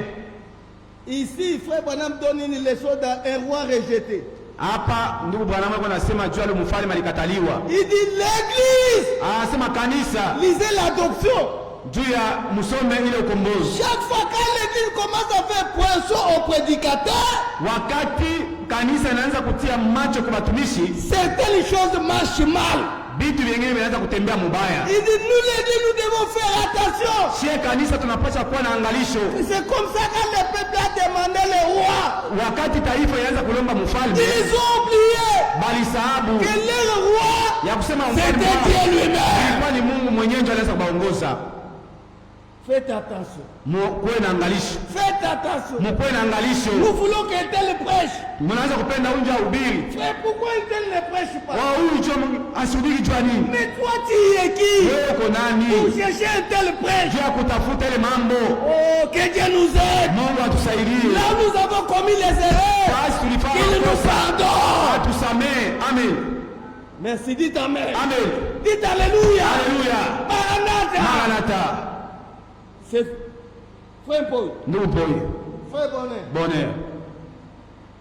Ici, frère Branham donne une leçon d'un roi rejeté. Hapa ndugu Branham anasema juu ya mfalme alikataliwa. Il dit l'église. Anasema kanisa, Lisez l'adoption. juu ya musome ile ukombozi. Chaque fois que l'église commence à faire poinçon au prédicateur, Wakati kanisa inaanza kutia macho kwa batumishi, certaines choses marchent mal. vitu vingine vinaanza kutembea mubaya. Il dit nous l'église nous devons faire attention. Shie kanisa tunapaswa kuwa na angalisho. C'est comme ça que le peuple a demandé le roi. Wakati taifa inaanza kulomba mfalme, Ils ont oublié balisahabu que leur roi, ya kusema c'était Dieu lui-même. ilikuwa ni Mungu mwenyewe ndiye anaweza kubaongoza. Faites attention. Mkuwe na angalisho, Faites attention. mkuwe na angalisho. Nous voulons qu'un tel prêche. Mnaanza kupenda unja ubiri Frère, pourquoi un tel ne prêche pas? huyu jua asubiri jua nini? Mais toi, tu es qui? Wewe uko nani Pour chercher un tel prêche. juu ya kutafuta ile mambo? Oh, que Dieu nous aide. Mungu atusaidie. Là où nous avons commis les erreurs, Basi tulifanya qu'il nous makosa, pardonne. atusamee. Amen, Merci, dites Amen. amen, Dites Alléluia. haleluya, Maranatha. maranatha. C'est Frère Paul. Ndugu Poi, Frère Bonnet. bonheur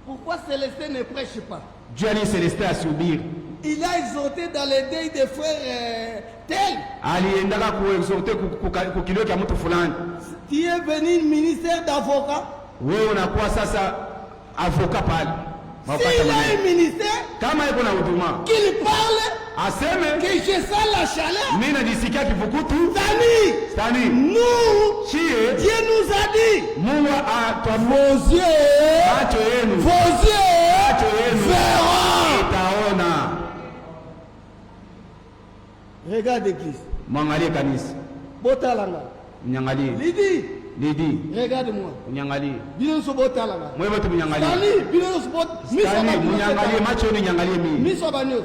Pourquoi Célestin ne prêche pas? juu ya nini Celestin asubiri? Il a exhorté dans les deuils des frères tel. Aliendaka kuexhorte kukilio kya mtu fulani. Tu es venu ministère d'avocat. Wewe unakuwa sasa avoka pale. S'il a un ministère, Kama yuko na huduma qu'il parle, aseme que je sens la chaleur. mimi najisikia kivukutu Tani, stani. nous, Chie Dieu nous a dit, Mungu atwafu vos yeux, macho yenu vos yeux verront. itaona. Regarde l'église. Mwangalie kanisa, Botalanga. mnyangalie Lidi, Lidi, regarde-moi. mnyangalie Bino so botalanga. mwewe tu, mnyangalie Tani, bino so bot. stani, mnyangalie macho yenu, nyangalie mimi Miso banyos.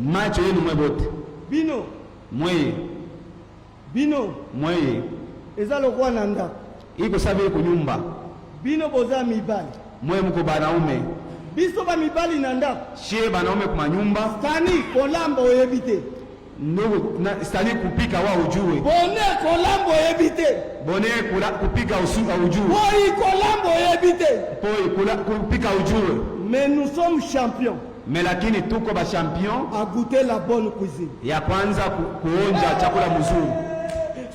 macho yenu mwe bote Bino, mweye bino. mweye Eza le roi nanda. iko sabe kunyumba Bino boza mibali. mwe mko banaume, Biso ba mibali nanda. shie banaume kwa manyumba. Tani, kolamba oyebite. Ndugu stani kupika wa ujue, Bone kolamba oyebite. bone kupika ujue, Boyi kolamba oyebite. poi kupika ujue. Mais nous sommes champions Mais lakini tuko ba champion à goûter la bonne cuisine. ya kwanza kuonja chakula mzuri.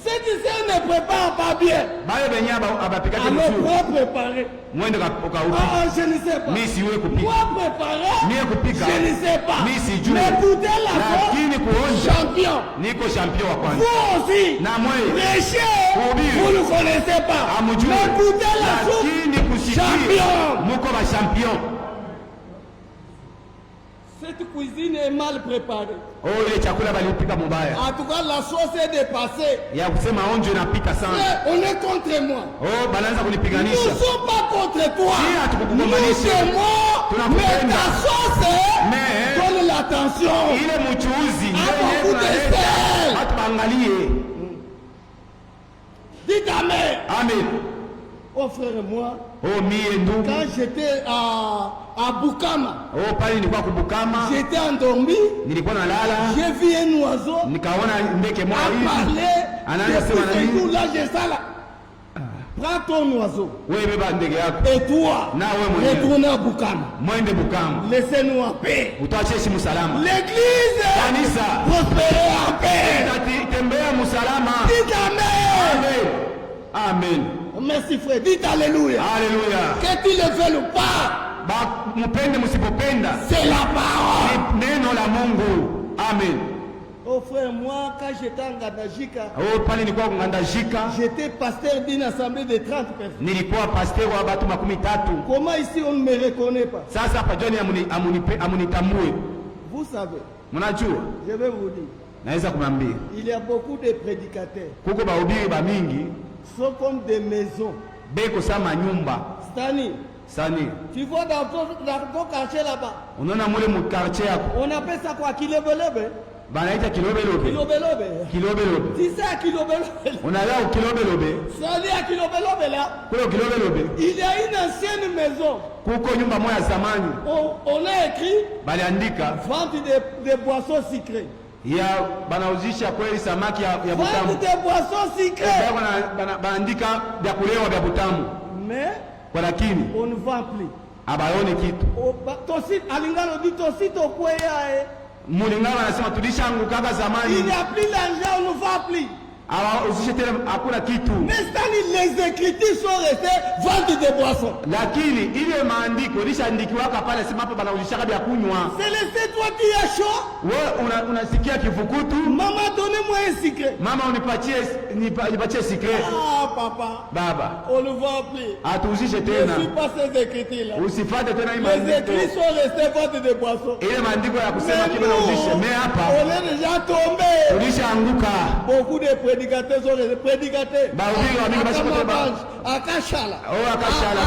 Si tu sais ne prépare pas bien, Bayo benye abapikake alors mzuri pour préparer. mwende ukaupi. Je ne sais pas. Mimi siwe kupika, Pour préparer, mie kupika je ne sais pas. mimi sijui, Mais goûter la lakini bonne kuonja champion. niko champion wa kwanza. Vous aussi, Na mwe prêchez, Kuhubiri. vous ne connaissez pas. amujue, Mais goûter la soupe, lakini kusikia champion. muko ba champion. Cette cuisine est mal préparée. Oh, ile chakula balipika mubaya, En tout cas, la sauce est dépassée. ya kusema onjo inapika sana. Frère, on est contre moi. Oh, banaanza Nous ne kunipiganisha. sommes pas contre toi. Si, hatukukugombanisha. Nous t'aimons, Tunakupenda. mais ta sauce Mais donne l'attention. ile mchuuzi Hapo kutestel. watu baangalie. Dites Amen. Amen. Oh frère et moi, Oh, mie ndugu, quand j'étais à Bukama, oh pale nilikuwa kubukama, j'étais endormi, nilikuwa nalala, j'ai vu un oiseau nikaona ndege à moja hivi parler. anaanza sema na Depuis ce nini, jour-là, j'ai ça là. Prends ton oiseau. wewe beba ndege yako Et toi, na wewe mwenyewe retourne à Bukama. mwende Bukama, Laissez-nous en paix. utaache musalama. L'église Kanisa prospérer en paix. tembea musalama. Dites Amen. Amen. Amen. Merci frère, dites Alléluia. Haleluya. Que tu le veuilles ou pas, Mupende musipopenda, c'est la parole. ni neno la Mungu. Amen. Oh frère, moi quand j'étais en Gadajika, Oh, pale nilikuwa kungandajika, j'étais pasteur d'une assemblée de 30 personnes. nilikuwa pasteur wa batu 13. Comment ici on ne me reconnaît pas? Sasa hapa John amunitambue. Vous savez, Mnajua, je vais vous dire, naweza kumwambia il y a beaucoup de prédicateurs kuko bahubiri ba mingi sont comme des maisons. beko sama nyumba. Stani, Sani. Tu vois dans ton quartier là-bas. Unaona mule mu quartier yako. On appelle ça quoi? Kilobelebe. Banaita kilobelobe. Kilobelobe. Kilobelobe. Tu sais à kilobelobe. On a là au kilobelobe. Ça dit à kilobelobe là. Kule kilobelobe. Il y a une ancienne maison. Kuko nyumba moja zamani. On a écrit. Baliandika. Vente des boissons sucrées. Ya banauzisha kweli samaki ya butamu. Vente des boissons sucrées. Banaandika vya kulewa vya butamu. Mais kwa lakini on ne vend plus. Abayone kitu. Ton site alingano dit ton site au kwea. Mulingana anasema tulishaanguka zamani. Il n'y a plus l'argent, on ne vend plus. Uzishe tena hakuna kitu. Mais les écritures sont restées vente des boissons. Lakini ile maandiko lishaandikiwaka pale sema hapa banauzisha vya kunywa. C'est laissé toi qui as chaud. Wewe unasikia kivukutu. Maman donnez-moi un secret. Mama nipatie secret. Ah papa. Baba. On ne vend plus. Atuzishe tena. Je suis pas ces écritures là. Usifate tena hii maandiko. Les écrits sont restés vente des boissons. Ile maandiko ya kusema kiba nauzishe. Mais hapa. On est déjà tombé. Tulishaanguka. Beaucoup de prédicateurs sont les prédicateurs. Akashala. Oh akashala.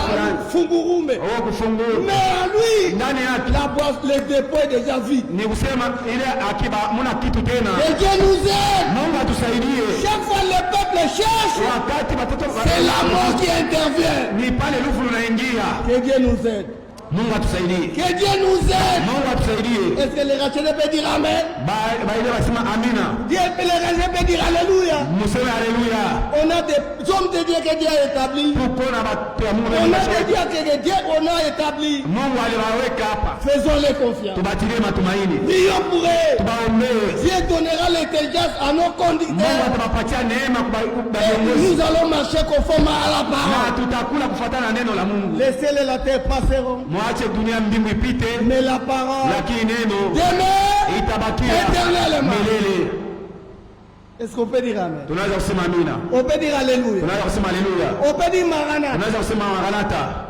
Fungurume. Oh kufunguru. Mais à lui. Ndani yake. La boîte, les dépôts est déjà vide. Ni kusema ile akiba muna kitu tena. Et Dieu nous aide. Mungu atusaidie. Chaque fois le peuple cherche. Wakati watoto c'est la mort qui intervient. Ni pale lufu lunaingia. Que Dieu nous aide. Mungu atusaidie. Que Dieu nous aide. Mungu atusaidie. Est-ce que les racheteurs peuvent dire amen? Ile wasema amina. Dieu peut les racheteurs peuvent dire alléluia. Museme alléluia. On a des hommes de Dieu que Dieu a établis. On a des dieux que Dieu on a établis. Mungu aliwaweka hapa. Faisons-les confiance. Tubatilie matumaini. Prions pour eux. Tubaombee. Dieu donnera l'intelligence à nos conducteurs. Mungu atapatia neema et nous allons marcher conforme à la parole. Na tutakula kufuatana na neno la Mungu. Les cieux et la terre passeront. Mwache dunia mbingu ipite. Mais la parole. Lakini neno demeure itabakia éternellement. Milele. Est-ce qu'on peut dire amen? Tunaweza kusema amina. On peut dire alléluia. Tunaweza kusema alléluia. On peut dire maranatha. Tunaweza kusema maranatha.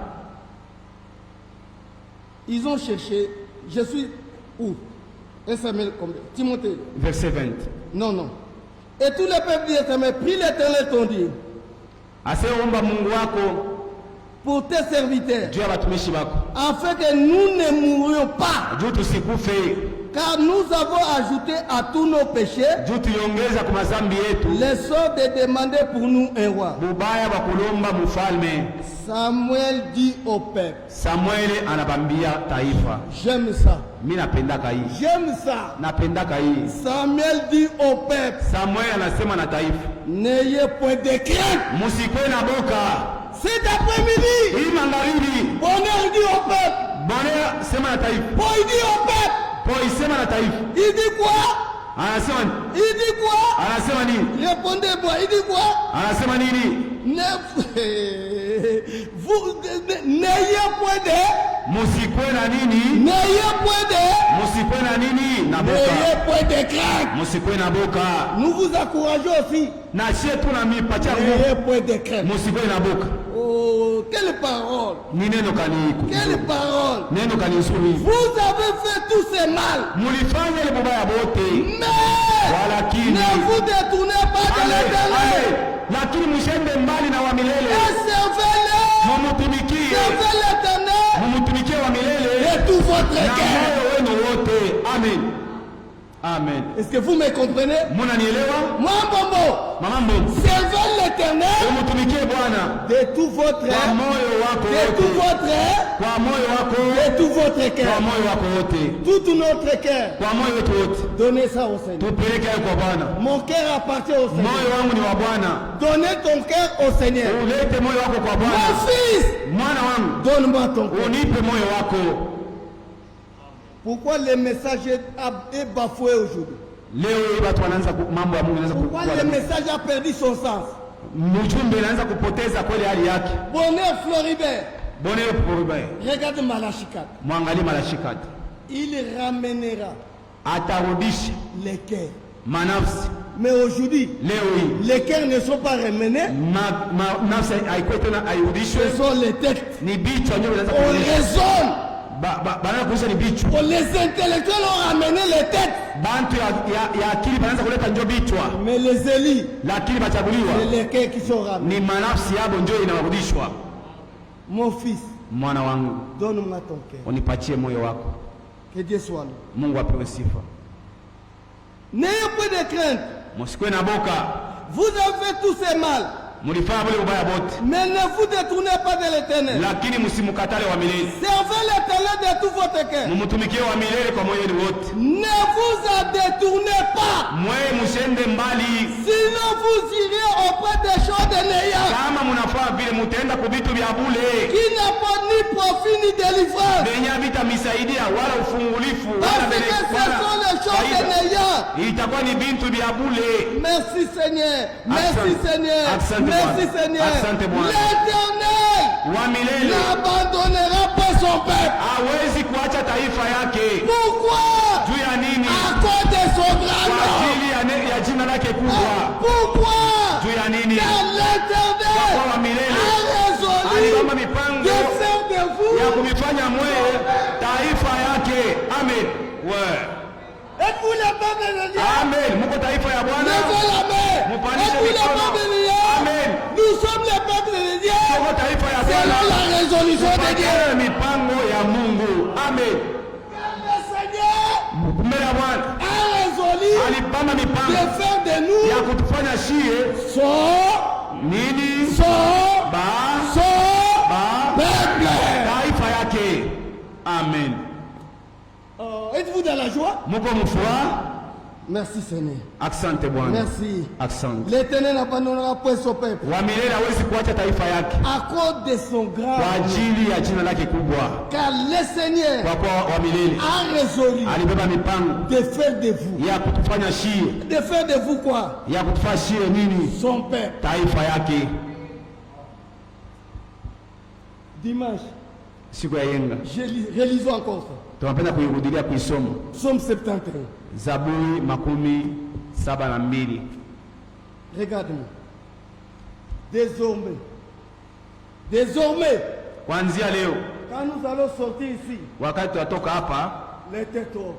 Ils ont cherché, je suis où? 1 Samuel combien? Timothée. Verset 20. Non, non. Et tous les peuples d'Israël prient l'Éternel ton Dieu. Aseomba Mungu wako pour tes serviteurs, afin que nous ne mourions pas, car nous avons ajouté à tous nos péchés les sorts de demander pour nous un roi. Samuel dit au peuple, j'aime ça. J'aime ça. Samuel dit au peuple, n'ayez point de crainte. Cet après-midi, bonheur dit au peuple. Bon, il dit au peuple. Il dit quoi? Il dit quoi? Répondez-moi, il dit quoi? Vous n'ayez point de crainte. Nous vous encourageons aussi. N'ayez point de crainte. Oh, quelle parole! Quelle parole! Vous avez fait tous ces mal. Mais ne vous détournez pas de l'Éternel. Et servez-le. Servez l'Éternel de tout votre cœur. Amen. Amen. Est-ce que vous me comprenez? Moi, Bombo. Servez l'Éternel de tout votre cœur. De tout votre cœur. Tout notre cœur. Donnez ça au Seigneur. Mon cœur appartient au Seigneur. Donnez ton cœur au Seigneur. Mon fils, donne-moi ton cœur. Pourquoi le message est bafoué aujourd'hui? Pourquoi le message a perdu son sens? Bonheur Floribert. Regarde Malachikat. Il ramènera les cœurs. Mais aujourd'hui, les cœurs ne sont pas ramenés. Ce sont les têtes. On raisonne. Les intellectuels ont ramené les têtes. Mais les élis, c'est les cœurs qui sont ramenés. Mon fils, mwana wangu, donne-moi ton cœur. unipatie moyo wako. Que Dieu soit là. Mungu apewe sifa. N'ayez pas de crainte. Msikwe na boka. Vous avez fait tous ces mal. Mulifanya bule ubaya bote. Mais ne vous détournez pas de l'Éternel. Lakini msimkatale wa milele. Servez l'Éternel de tout votre cœur. Mumutumikie wa milele kwa moyo wote. Ne vous en détournez pas. Mwe musende mbali. Sinon vous irez auprès des choses de néant. Kama munafaa vile mutaenda kubitu vya bule. Qui n'a pas ni profit ni délivrance. Benya vita misaidia wala ufungulifu. Parce que ce sont les choses de néant. Itakuwa ni bintu vya bule. Merci Seigneur. Merci Seigneur. Merci Seigneur. L'Éternel n'abandonnera pas son peuple. Hawezi kuacha taifa yake. Pourquoi? Juu ya nini? À cause de son grand nom. Kwa ajili ya jina lake kubwa. Pourquoi? Juu ya nini? Car l'Éternel a résolu de faire de vous ya kumifanya mwe taifa yake. Amen. Ouais. Êtes-vous le peuple de Dieu? Amen. Muko taifa ya Bwana. Levez la main. Êtes-vous le peuple de Dieu? Amen. Nous sommes le peuple de Dieu. Muko taifa ya Bwana. Selon la résolution de Dieu. Mipango ya Mungu. Amen. Le Seigneur a résolu alipanga mipango de faire de nous ya kutufanya shie nini peuple. Taifa yake. Amen. Êtes-vous dans la joie? Muko mfuraha? Merci Seigneur. Asante Bwana. Merci. Asante. L'Éternel n'abandonnera point son peuple. Wa milele hawezi kuacha taifa yake. À cause de son grand kwa ajili ya jina lake kubwa. Car le Seigneur kwa kuwa wa milele a résolu alibeba mipango de faire de vous. Ya kutufanya shie. De faire de vous quoi? Ya kutufanya shie nini? Son peuple. Taifa yake. Dimanche. Siku ya yenga. Relisons encore ça. Tunapenda kuirudilia kuisoma. Psaume 71. Zaburi 72. Regarde-moi. Désormais. Kuanzia leo. Quand nous allons sortir ici. Wakati tutatoka hapa. Les têtes hautes.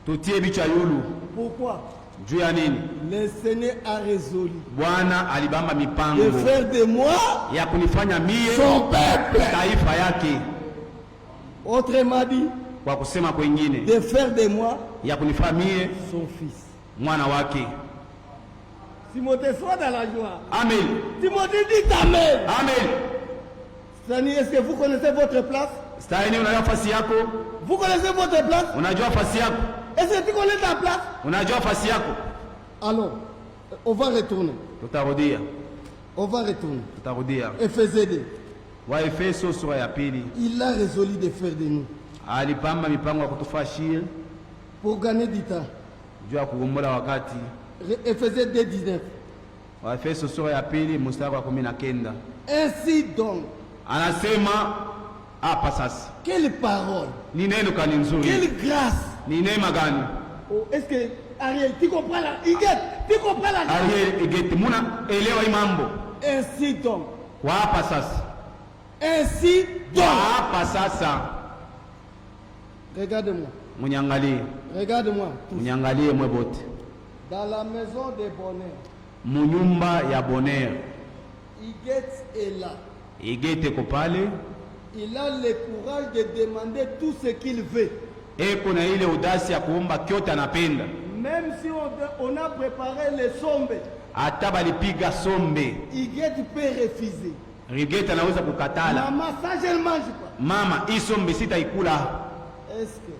Tutie bichwa yulu. Pourquoi? Juu ya nini? Le Seigneur a résolu. Bwana alibamba mipango. De faire de moi. Ya kunifanya mie. Son peuple. Taifa yake. Autrement dit. Kwa kusema kwingine. De faire de moi. Ya kunifanya mie. Son fils. Mwana wake. Timothée, sois dans la joie. Amen. Timothée dit Amen. Amen. Seigneur, est-ce que vous connaissez votre place? Stahini unajua nafasi yako? Vous connaissez votre place? Unajua nafasi yako? Est-ce que tu connais ta place? Unajua nafasi yako? Alors, on va retourner. Tutarudia. On va retourner. Tutarudia. Efésiens 2. Wa Efeso sura ya pili. Il a résolu de faire de nous. Alipamba mipango ya kutufashia. Pour gagner du temps. Juu ya kugombola wakati. Efésiens 2:19. Wa Efeso sura ya pili mstari wa 19. Ainsi donc. Anasema hapa sasa. Quelle parole. Ni neno kani nzuri. Quelle grâce. Ni neema gani? Oh, est-ce que Ariel, tu comprends la Iguette, tu comprends la Ariel Iguette, muna elewa hii mambo. Ainsi donc. Kwa hapa sasa. Ainsi donc. Kwa hapa sasa. Regarde-moi. Munyangalie. Regarde-moi. Munyangalie mwe bote. Dans la maison de bonheur. Munyumba ya bonheur. Iguette est là. Iguette ko pale. Il a le courage de demander tout ce qu'il veut. Eko na ile udasi ya kuomba kyote anapenda. Même si on a préparé les sombe. Hata balipiga sombe. Iguette peut refuser. Iguette anaweza kukatala. Maman, ça je ne mange pas. Mama, hii sombe sitaikula. Est-ce que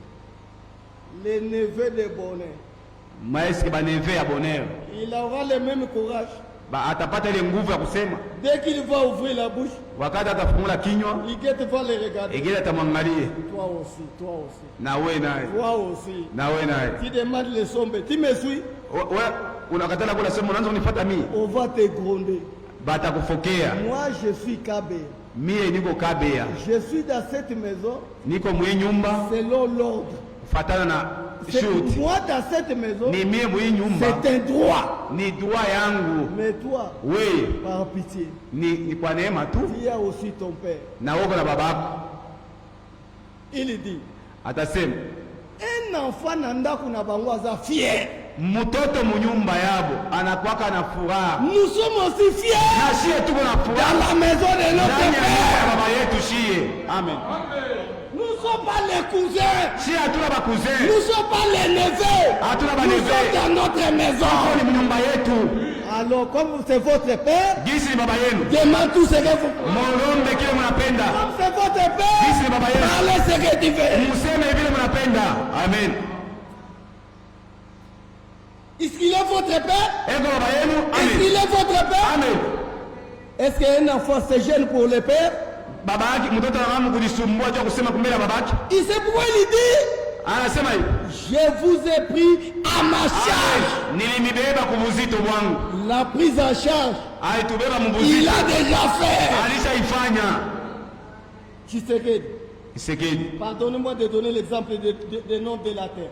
les neveux de bonheur. Est-ce ba neve ya bonheur. Il aura le même courage. Ba atapata ile nguvu ya kusema. Dès qu'il va ouvrir la bouche. Wakati atafungula kinywa. Iguette va le regarder. Iguette atamwangalie. Toi aussi, toi aussi. Na wewe naye. Toi aussi. Na wewe naye. Tu demandes les sombes. Tu me suis? Wewe unakatala kula sema unaanza kunifuata mimi. On va te gronder. Batakufokea. Moi je suis Kabea. Mie niko Kabea. Je suis dans cette maison. Niko mwe nyumba. Selon l'ordre. Fatana na shoot. Moi dans cette maison. Ni mie mwe nyumba. C'est un droit. Ni droit yangu. Mais toi. Oui. Par pitié. Ni kwa neema tu. Tu as aussi ton père. Na wako na babako. Il dit. Atasema. Un enfant nanda kuna bangwaza fier. Mtoto munyumba yabo anakuwaka na furaha. Nous sommes aussi fiers Na shie tuko na furaha. dans la maison de notre Ndani ya nyumba ya Père. baba yetu shie. Amen. Nous ne sommes pas les cousins. Shie hatuna bakuzee. Nous ne sommes pas les neveux. Hatuna Nous baneve. sommes dans notre maison. Ni mnyumba yetu. Alors, comme c'est votre Père, Gisi ni baba yenu. demande tout ce que vous... Mulombe kile mnapenda. Comme c'est votre Père, Gisi ni baba yenu. parlez ce que tu veux. Museme vile mnapenda. Amen. Est-ce qu'il est votre Père? Ego baba yenu. Est-ce qu'il Amen. est votre Père? Amen. Est-ce qu'un enfant se gêne pour le Père? Baba yake mtoto anaanza kujisumbua juu kusema kumbele ya babake. Il sait pourquoi il dit, Anasema hivi. je vous ai pris à ma charge. Nilimibeba kubuzito bwangu. La prise en charge, Alitubeba il mbuzito. a déjà fait. Alishaifanya. Tshisekedi, Isekedi. pardonnez-moi de donner l'exemple des noms de la terre.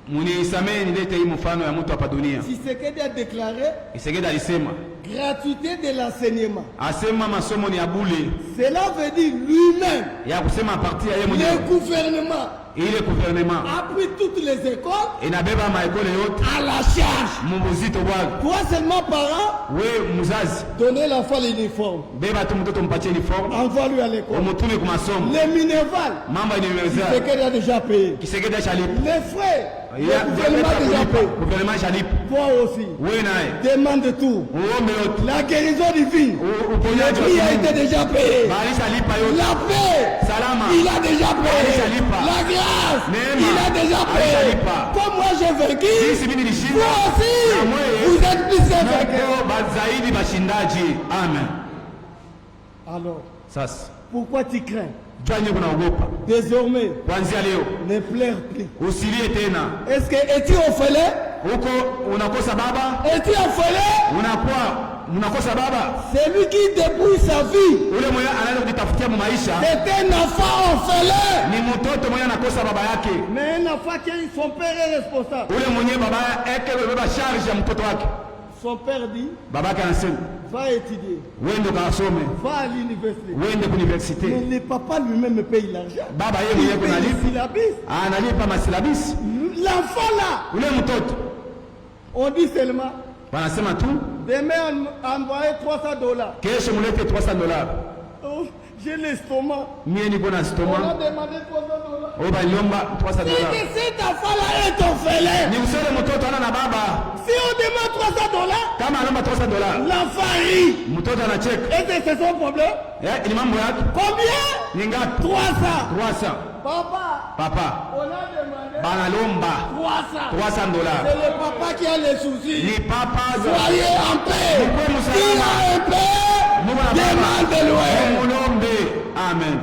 Munisamee nilete hii mfano ya mtu hapa dunia. Tshisekedi a déclaré Isekedi alisema. gratuité de l'enseignement. Asema masomo ni ya bure. Cela veut dire lui-même, Ya kusema parti ya yeye le mwenyewe. gouvernement Ile gouvernement a pris toutes les écoles inabeba maekole yote à la charge. mbuzito bwake. Toi seulement parent, We mzazi donnez l'enfant l'uniforme. beba tu mtoto mpatie uniforme. Envoie-lui à l'école. Umutume kwa masomo. Les Minerval, Mambo ni mezea. Tshisekedi a déjà payé. Kisekedi ashalipa. Les frais, le Ya gouvernement a déjà payé. gouvernement ashalipa. Toi aussi, We naye demande tout. uombe yote. La guérison divine, le Uponyaji wa prix a kimungu. été déjà payé. Balisha lipa yote. La paix, Salama. il a déjà payé. Alishalipa. La grâce, Neema. il a déjà payé. Alishalipa. Comme moi j'ai vaincu, Sisi mimi nilishinda. vous aussi, Na mwe. vous êtes plus que vainqueurs. Mungu bazaidi bashindaji. Amen. Alors, Sasa pourquoi tu crains? jua nini kunaogopa? Désormais, Kuanzia leo ne pleure plus. usilie tena. Est-ce que es-tu orphelin? Huko unakosa baba, Es-tu orphelin? unakosa baba. C'est lui qui débrouille sa vie. Ule mwenye anaanza kujitafutia mu maisha C'est un enfant orphelin. ni mtoto mwenye anakosa baba yake. Mais un enfant qui son père est responsable. Ule mwenye baba yake beba charge ya mtoto wake. Son père dit, Baba yake anasema va étudier, wende ukasome, va à l'université. wende kuniversite. Mais le papa lui-même paye l'argent. Baba yeye Il mwenyewe paye les kunalipa, syllabus. analipa masilabisi. L'enfant là, Ule mtoto on dit seulement, wanasema tu demain envoyer $300. kesho mulete $300. Oh, j'ai l'estomac. Mie niko na On a stoma, demandé $300. oba niomba C'est $300. que cet enfant-là est orphelin. Ni usele mtoto ana na baba, Si on demande $300, kama anaomba $300 l'enfant rit. mtoto anacheka. Et c'est son problème. Ni mambo yake. Combien? Ni ngapi? 300. 300. Papa, Papa on a demandé banalomba 300. $300. C'est le papa qui a les soucis. Ni papa Soyez en paix. Mkwe musalama. Qui a un père, demande-le. mulombe. Amen.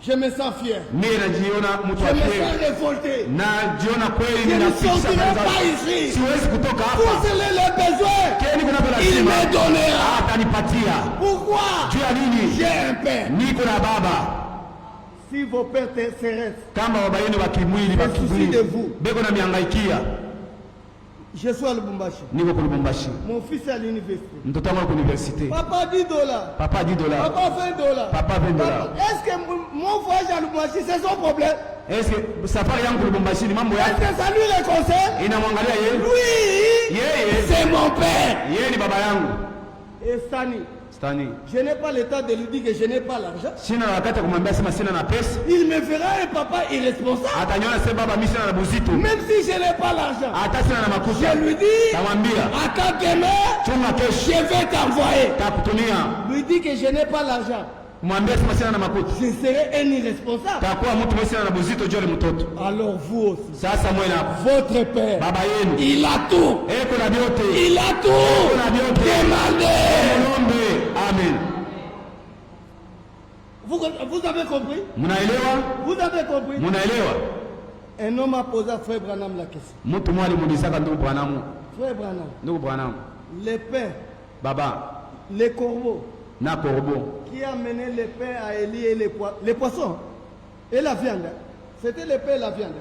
Je me sens fier. Mie najiona mtu Je wa me kweli. sens révolté. Najiona kweli Je ne ninafikisha sortirai mbele pas zake. ici. Siwezi kutoka Pour hapa. cela les besoins, Keni kuna il lazima me donnera. atanipatia. Pourquoi? Juu ya nini? J'ai un père. Niko na baba. Si vos pères se restent, Kama baba yenu wa kimwili wa Je suis kimwili. de vous. Beko na miangaikia. je suis à Lubumbashi. Niko ku Lubumbashi. Mon fils est à l'université. Mtoto wangu ku universite. Papa $10. Papa $10. Papa $20. Papa $20. Est-ce que mon voyage à Lubumbashi, c'est son problème? Est-ce que safari yangu ku Lubumbashi ni mambo Est-ce yake? que ça lui le conseille? Inamwangalia yeye. Oui, Yeye. c'est mon père. Yeye ni baba yangu. Et Sani, Stani. je n'ai pas le temps de lui dire que je n'ai pas l'argent. Sina wakati ya kumwambia sema sina na pesa. Il me fera un papa irresponsable. Ataniona sema baba mimi sina na buzito. Même si je n'ai pas l'argent, Hata sina na makuta. je lui dis, Tamwambia à quand demain, chunga kesho je vais t'envoyer. takutumia. Lui dis que je n'ai pas l'argent. Mwambie sema sina na makuta. Je serai un irresponsable. Takuwa mtu mwenye sina na buzito jole mtoto. Alors vous aussi, Sasa mwe na votre père, baba yenu. il a tout. Eko na vyote. Il a tout. Eko na vyote. Demandez. Muombe. Amen. Vous avez compris? Mnaelewa? Vous avez compris? Mnaelewa? Un homme a posé à Frère Branham la question. Mtu mmoja alimuulizaka ndugu Branham. Frère Branham, Ndugu Branham. les pères, Baba les corbeaux, na korbo. qui a mené les pères à Élie et les poissons et la viande. C'était les pères et la viande.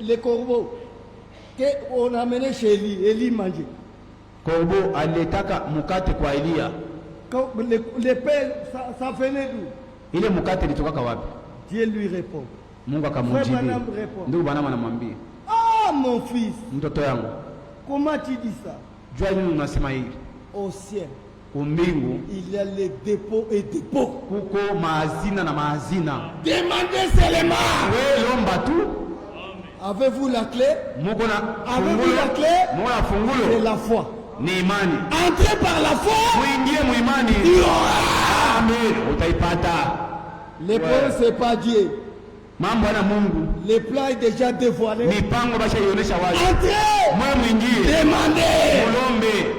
Les corbeaux qu'on a mené chez Élie, Élie mangeait. Korbo alitaka mukate kwa Elia. Quand les pères, ça venait d'où? Ile mukate ilitoka wapi? Dieu lui répond. Mungu Frère akamjibu. Branham répond. Ndugu Branham anamwambia, Ah, mon fils, mtoto yangu, comment tu dis ça? jua nini unasema hivi? Au ciel, Kumbingu il y a les dépôts et dépôts. kuko maazina na maazina. Demandez seulement. Wewe lomba tu. Avez-vous la clé? Muko na Avez-vous la clé? Muko na C'est fungulo. la foi. Ni imani. Entrez par la foi. Muingie muimani. Il y aura. Amen. Utaipata. Les plans, c'est pas Dieu. Mambo na Mungu. Les plans est déjà dévoilé. Mipango bashaionyesha wazi. Entrez. Mwe muingie. Demandez. Mulombe.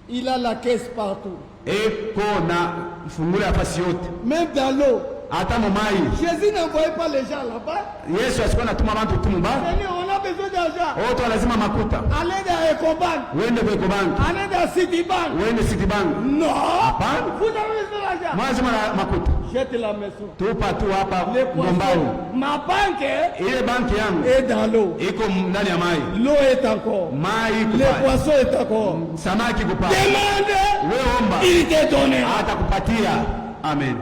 Il a la caisse partout. Eko na fungulo ya fasi yote. Même dans l'eau. Hata mumai. Jésus n'envoyait pas les gens là-bas. Yesu asikuwa natuma bantu tumba. Seigneur, on a besoin d'argent. Wote lazima makuta. Allez dans Ecobank. Uende kwa Ecobank. Allez dans Citibank. Uende Citibank. Non. Hapana. Vous avez besoin d'argent. Lazima na makuta. Jette la maison. Tupa tu hapa Les Ngombau. poissons. Ma banque Ile banki yangu est dans l'eau. iko ndani ya mai. L'eau est encore. Mai iko Les pale. poissons est encore. Samaki iko pale. Demande. Wewe omba. Il t'est donné. Atakupatia. Amen.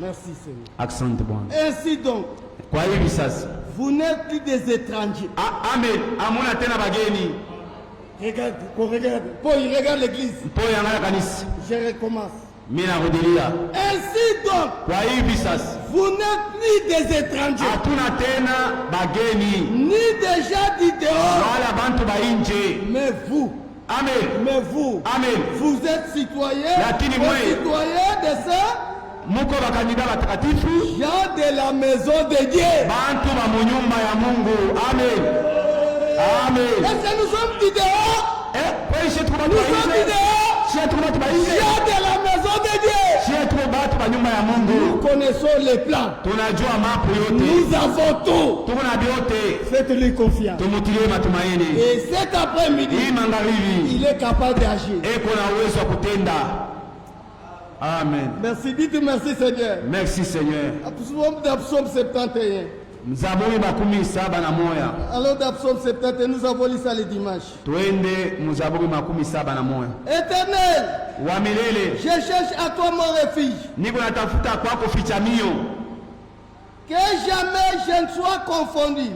Merci Seigneur. Asante Bwana. Ainsi donc, Kwa hivi sasa. vous n'êtes plus des étrangers. Amen. Amuna tena bageni. Regarde, qu'on regarde. Paul, il regarde l'église. Mpo yangala kanisa. Je recommence. Mimi narudilia. Ainsi donc, Kwa hivi sasa. vous n'êtes plus des étrangers, Hatuna tena bageni. ni des gens du dehors, Wala bantu ba nje. mais vous, Amen. vous êtes citoyens, Lakini mwe. citoyens de ça, Muko bakandida batakatifu. gens de la maison de Dieu. Bantu ba munyumba ya Mungu. Amen. Amen. Est-ce que nous sommes du dehors? Kwa hiyo shetu Nous sommes du dehors, shetu batu ba nje. gens de la maison de Dieu. Shetu batu ba nyumba ya Nous Mungu. connaissons les plans. Tunajua mapu yote. Nous avons tout. Tuko na vyote. Faites-lui confiance. Tumutilie matumaini. Et cet après-midi, Hii magharibi il est capable d'agir. eko na uwezo wa kutenda. Amen. Merci, dites merci Seigneur. Merci Seigneur. Psaume 71. Mzaburi 71. Alors dans Psaume 71, nous avons lu ça le dimanche. Twende Mzaburi 71. Éternel, Wa milele, je cherche à toi mon refuge. niko natafuta kwako fichamio. Que jamais je ne sois confondu.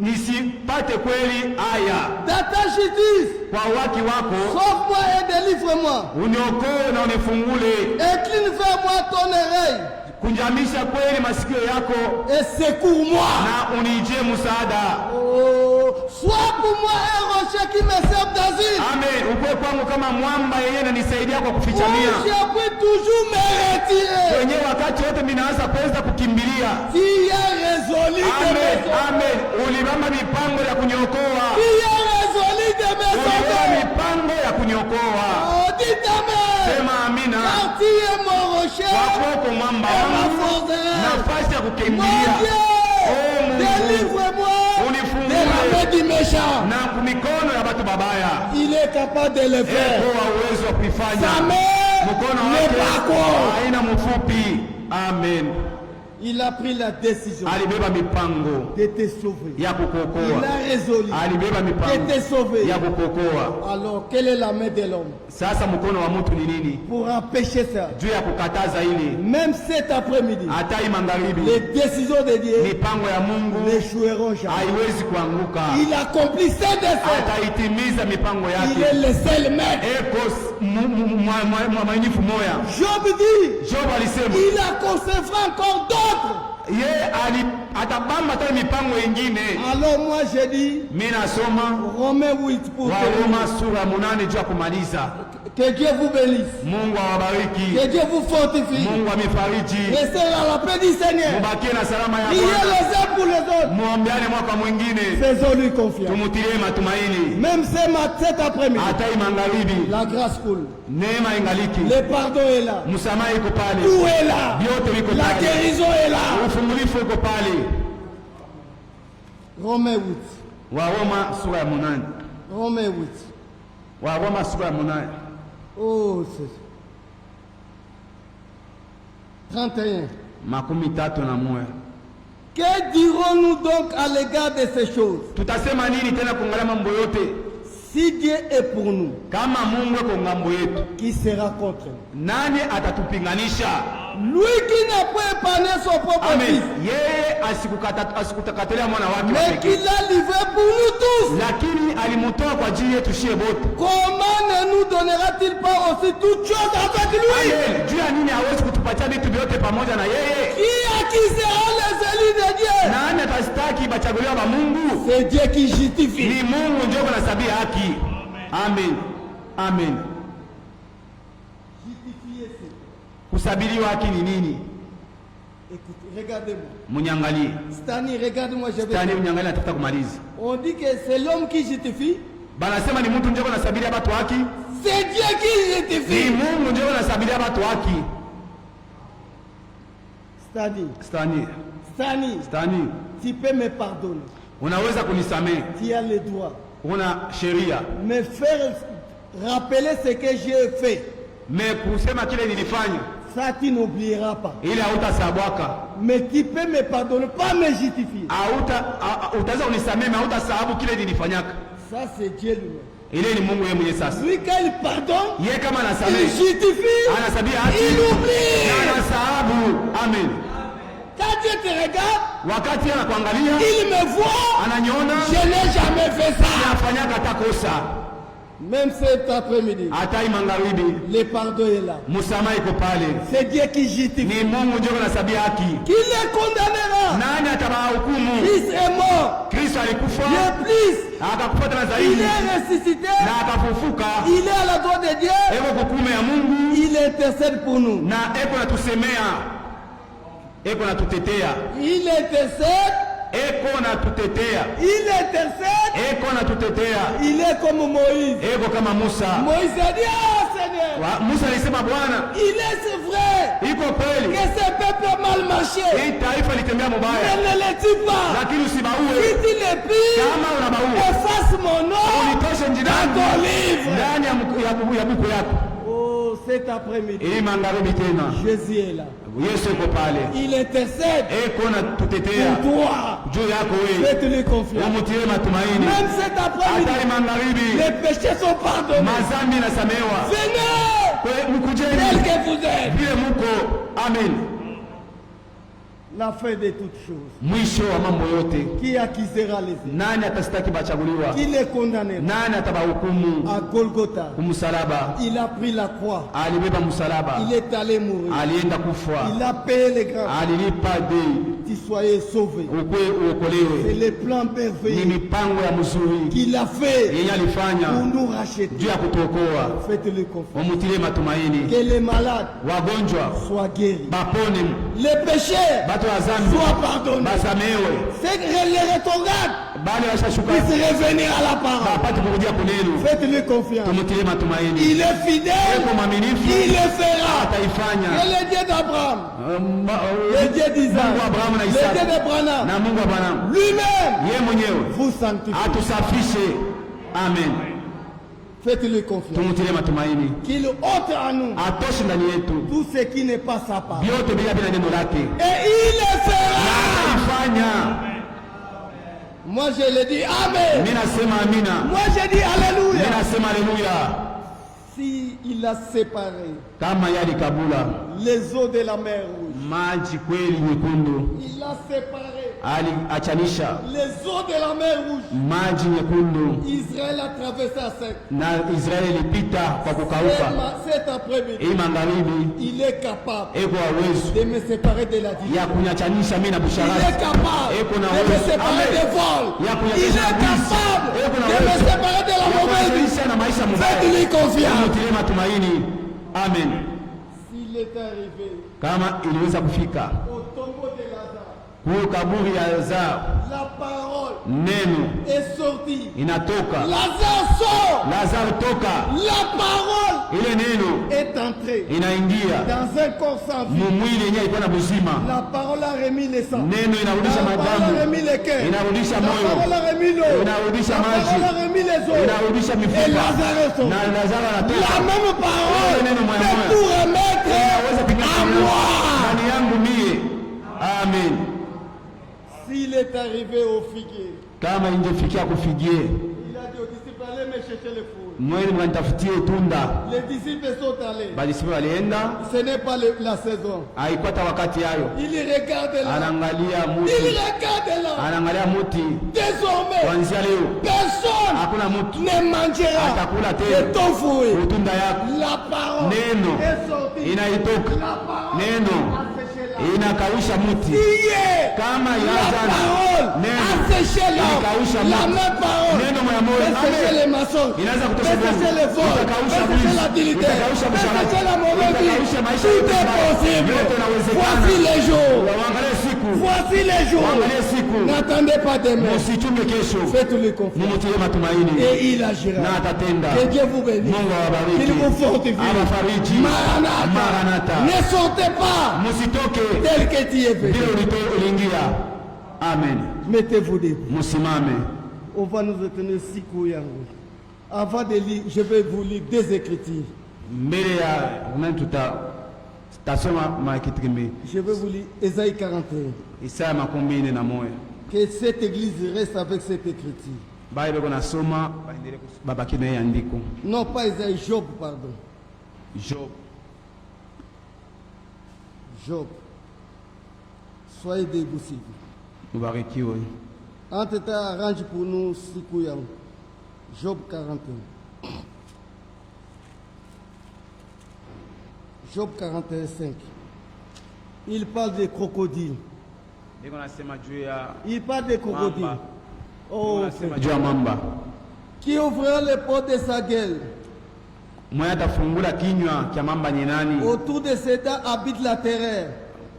Nisipate kweli aya. Dans ta justice, Kwa waki wako, sauve-moi et délivre-moi. uniokoe na unifungule. Incline vers moi ton oreille Kunjamisha kweli masikio yako et secours-moi. na unijie msaada. Oh, sois pour moi un rocher qui me serve d'asile. Amen. Ukwe kwangu kama mwamba yenyewe inanisaidia kwa Où kufichamia. je peux toujours me retirer. Kwenye wakati wote mimi naanza kuweza kukimbilia. Qui a résolu de Amen. mes sauver. Amen. Ulibamba mipango ya kuniokoa. Qui a résolu de mes Ulibamba sauver. mipango ya kuniokoa. Oh, dites amen. Sema amina. Car tu es mon rocher. Wakwako mwamba Et ma wangu, forteresse. nafasi ya Mon kukimbilia. Dieu, Oh, Mungu. délivre-moi Unifungule. de la main du méchant. Na kumikono ya watu babaya. Il est capable de le faire. Eko wa uwezo wa kuifanya. Sa main Mkono n'est wake pas court. haina mfupi. Amen. Il a pris la décision Alibeba mipango de te sauver. ya Il kukuokoa. a résolu Alibeba de mipango te sauver. ya kukuokoa. Alors, quelle est la main de l'homme Sasa mkono wa mtu ni nini? pour empêcher ça? Juu ya kukataza ili Même cet après-midi, hata hii magharibi les décisions de Dieu mipango ya Mungu n'échoueront jamais. haiwezi kuanguka. Il accomplit ses desseins. Ataitimiza mipango Il est yake. le seul maître. Eko mwaminifu moya. Job dit, Job alisema il a conservé encore d'autres. atabamba hata mipango ingine. Alors moi je dis, Mimi nasoma Romains 8 pour Waroma terminer. sura 8 juu ya kumaliza. Que Dieu vous bénisse. Mungu awabariki. Que Dieu vous fortifie. Mungu amefariji. Restez à la paix du Seigneur. Mubakie na salama ya Priez Bwana. les uns pour les autres. Muombeane mwaka mwingine. Faisons-lui confiance. Tumutilie matumaini. Même cet après-midi, Hata hii magharibi la grâce coule. neema ingaliki. Le pardon est là. Msamaha iko pale. Tout est là. Vyote viko La pale. guérison est là. Ufungulifu uko pale. Romains 8. Waroma sura ya 8. Romains 8. Waroma sura ya 8. Oh, c'est 31. 31. Que dirons-nous donc à l'égard de ces choses? Tutasema nini tena kuangalia mambo yote? Si Dieu est pour nous, kama Mungu eko ngambo yetu, qui sera contre nous? nani atatupinganisha? Lui qui n'a pas épargné son propre Amen. fils, Yeye asikutakatelea mwana wake wa mais pekee, qui l'a livré pour nous tous. lakini alimutoa kwa ajili yetu shie bote. Comment ne nous donnera-t-il pas aussi toutes choses avec lui? Amen. Juu ya nini hawezi kutupatia vitu vyote pamoja na yeye? Qui accusera les élus de Dieu? Nani atastaki bachaguliwa ba Mungu? C'est Dieu qui justifie. Ni Mungu ndio anasabia haki. Amen. Amen. Justifier, c'est. Kusabiliwa haki ni nini? Écoutez, regardez-moi. Munyangalie. Stani, regarde-moi, je vais. Stani munyangalie atafuta kumaliza. On dit que c'est l'homme qui justifie. Banasema ni mtu ndio anasabilia watu haki. C'est Dieu qui Ni justifie. Mungu ndio anasabilia watu haki. Stani, Stani. Stani, Stani. tu peux me pardonner. Unaweza kunisamehe. Tu as le droit. Una sheria. Me faire rappeler ce que j'ai fait. Me kusema kile nilifanya. Ça, tu n'oublieras pas. Ile hautasabwaka. Mais tu peux me pardonner, pas me justifier. Utaweza unisamehe na hutasahabu kile nilifanyaka. Ça, c'est Dieu lui-même. Ile ni Mungu yeye mwenyewe sasa. Lui, quand il pardonne, Yeye kama il anasamehe, justifie, anasabia haki. il oublie. Na anasahabu. Amen. Quand Dieu te regarde, Wakati anakuangalia, il me voit. ananiona, Je n'ai jamais fait ça. anafanyaka hata kosa. Même cet après-midi, Hata magharibi, le pardon est là. msamaha iko pale. C'est Dieu qui justifie. Ni Mungu ndio anasabia haki. Qui les condamnera? Nani atawahukumu? Christ est mort. Kristo alikufa, Dieu plus. akakufa tena Il zaidi, est ressuscité. na akafufuka. Il est à la droite de Dieu. Eko hukumu ya Mungu, Il intercède pour nous. na eko natusemea, eko natutetea, Il intercède. eko natutetea, Il intercède. eko natutetea, Il est comme Moïse. eko kama Musa. Moïse a dit, ah Seigneur, Musa alisema, Bwana, il est c'est vrai iko kweli que ce peuple a mal marché. hii taifa litembea Mais mubaya, ne le dis pas. lakini Si usibaue. tu le pires, Kama unabaua, efface mon nom unitoshe dans njirani ton livre. ndani ya buku yako. Oh, cet après-midi, Hii magharibi tena Jésus est là. Yesu iko pale, Il intercède eko natutetea pour toi. juu yako wewe. Faites-lui confiance. Umutie matumaini. Même cet après-midi, Hatari magharibi, les péchés sont pardonnés. mazambi nasamewa. Venez, Mkujeni tel que vous êtes. vile muko. Amen. La fin de toutes choses. Mwisho wa mambo yote, Qui accusera les élus? nani atastaki bachaguliwa? Qui les condamnera? Nani atabahukumu? À Golgotha, Kumsalaba, il a pris la croix. alibeba msalaba, Il est allé mourir. alienda kufa, Il a payé les grands. alilipa bei, Tu soyez sauvés. ukwe C'est uokolewe. le plan Ni merveilleux mipango ya mzuri qu'il a fait yenye alifanya pour nous racheter. juu ya kutuokoa. Faites-le confiance. Wamutilie matumaini, Que les malades wagonjwa soient guéris. bapone, Les péchés batu wa zambi soient pardonnés. basamewe, C'est que les rétrogrades bali washashuka puissent revenir à la parole. bapate kurudia kunenu. Faites-le confiance. Tumutilie matumaini, Il est fidèle. eko mwaminifu, Il le fera. ataifanya. Et le Dieu d'Abraham, le Le Dieu d'Isaac, Mungu wa Abrahamu na le Dieu Isaka d'Abraham, na Mungu wa Abrahamu lui-même yeye mwenyewe vous sanctifie. atusafishe. Amen. Faites-le confiance. Tumutilie matumaini, Qu'il ôte à nous atoshe ndani yetu tout ce qui n'est pas sa part. vyote bila bila neno lake, Et il le fera. ataifanya. Moi je le dis Amen. Mimi nasema amina, Moi je dis mimi Alléluia. nasema haleluya. Si il a séparé Kama yali kabula les eaux de la mer Rouge, maji kweli nyekundu, il a séparé aliachanisha les eaux de la mer Rouge. maji nyekundu, Israël a traversé à sec. na Israeli ilipita kwa kukauka. Cet après-midi, Hii magharibi il est capable eko uwezo de me séparer de la vie. ya kunyachanisha mimi na Il est busharati, capable eko na de me uwezo. séparer Amen. des vols. Ya Il kunyachanisha est capable eko na de me uwezo séparer de la ya mauvaise vie. kunyachanisha na maisha mubaya. Faites-lui confiance. Tumutilie matumaini. Amen. S'il est arrivé Kama iliweza kufika au tombeau de Lazare, huyo kaburi ya Lazaro, la parole neno est sortie. inatoka, Lazare sort. Lazaro toka, La parole ile neno est entrée inaingia dans un corps sans vie. mwili yenyewe ilikuwa na buzima. La parole a remis les sangs. Neno inarudisha La parole a madamu, remis les cœurs. inarudisha La moyo, parole a remis l'eau. inarudisha La maji, parole a remis les eaux. inarudisha Et mifupa, Lazare est sorti. na Lazaro La anatoka. même parole Neno moja peut moja. tout remettre Inaweza à kunyanyua moi. ndani yangu mie. Amen. S'il est arrivé au figuier, Kama ingefikia kufigie, il a dit aux disciples, allez me chercher le fruit. Mwende mkanitafutie tunda. Les disciples sont allés. Badisipi walienda, Ce n'est pas la saison. haikuwa wakati yayo. Il regarde là. Anaangalia Il muti. regarde là. Anaangalia muti. Désormais, Kuanzia leo personne hakuna mtu ne mangera atakula de tena ton fruit. utunda yako. La parole Neno est sortie. inaitoka. La parole Neno a séché là. inakausha muti. Hier, Kama la yazana. parole Neno a séché l'homme. inakausha La muti. même parole Neno moya moya. peut sécher Amen. les maçons, Inaweza peut kutosha sécher bongo. les vols, Utakausha peut sécher mwizi. la dignité, Utakausha peut mshahara. sécher la mauvaise vie. Utakausha maisha Tout yote est mabaya. possible. Yote inawezekana. Voici les jours. Waangalie siku. Voici les jours. Waangalie siku. N'attendez pas demain. Musichunge kesho. Faites-lui confiance. Mumutie matumaini. Et il agira. Na atatenda. Que Dieu vous bénisse. Mungu awabariki. Qu'il vous fortifie. Awafariji. Maranatha. Maranatha. Ne sortez pas Musitoke. tel que tu es venu. Bila uliingia. Amen. Mettez-vous debout. Musimame. On va nous retenir siku yangu. Avant de lire, je vais vous lire des écritures. Mbele ya nani tutasoma makitikimbi. Je vais vous lire Ésaïe 41. Isaya 41. Que cette église reste avec cette écriture. Bali beko nasoma baendelee babaki na andiko. Non pas Ésaïe, Job, pardon. Job. Job. Soyez debout, s'il vous plaît. Mubarikiwe. Entre-temps, arrange pour nous siku yangu. Job 41. Job 41:5. Il parle des crocodiles. Niko nasema juu ya Il parle des crocodiles. Mamba. Oh, nasema juu ya mamba. qui ouvrira les portes de sa gueule. Mwenye atafungula kinywa cha mamba ni nani? Autour de ses dents habite la terreur.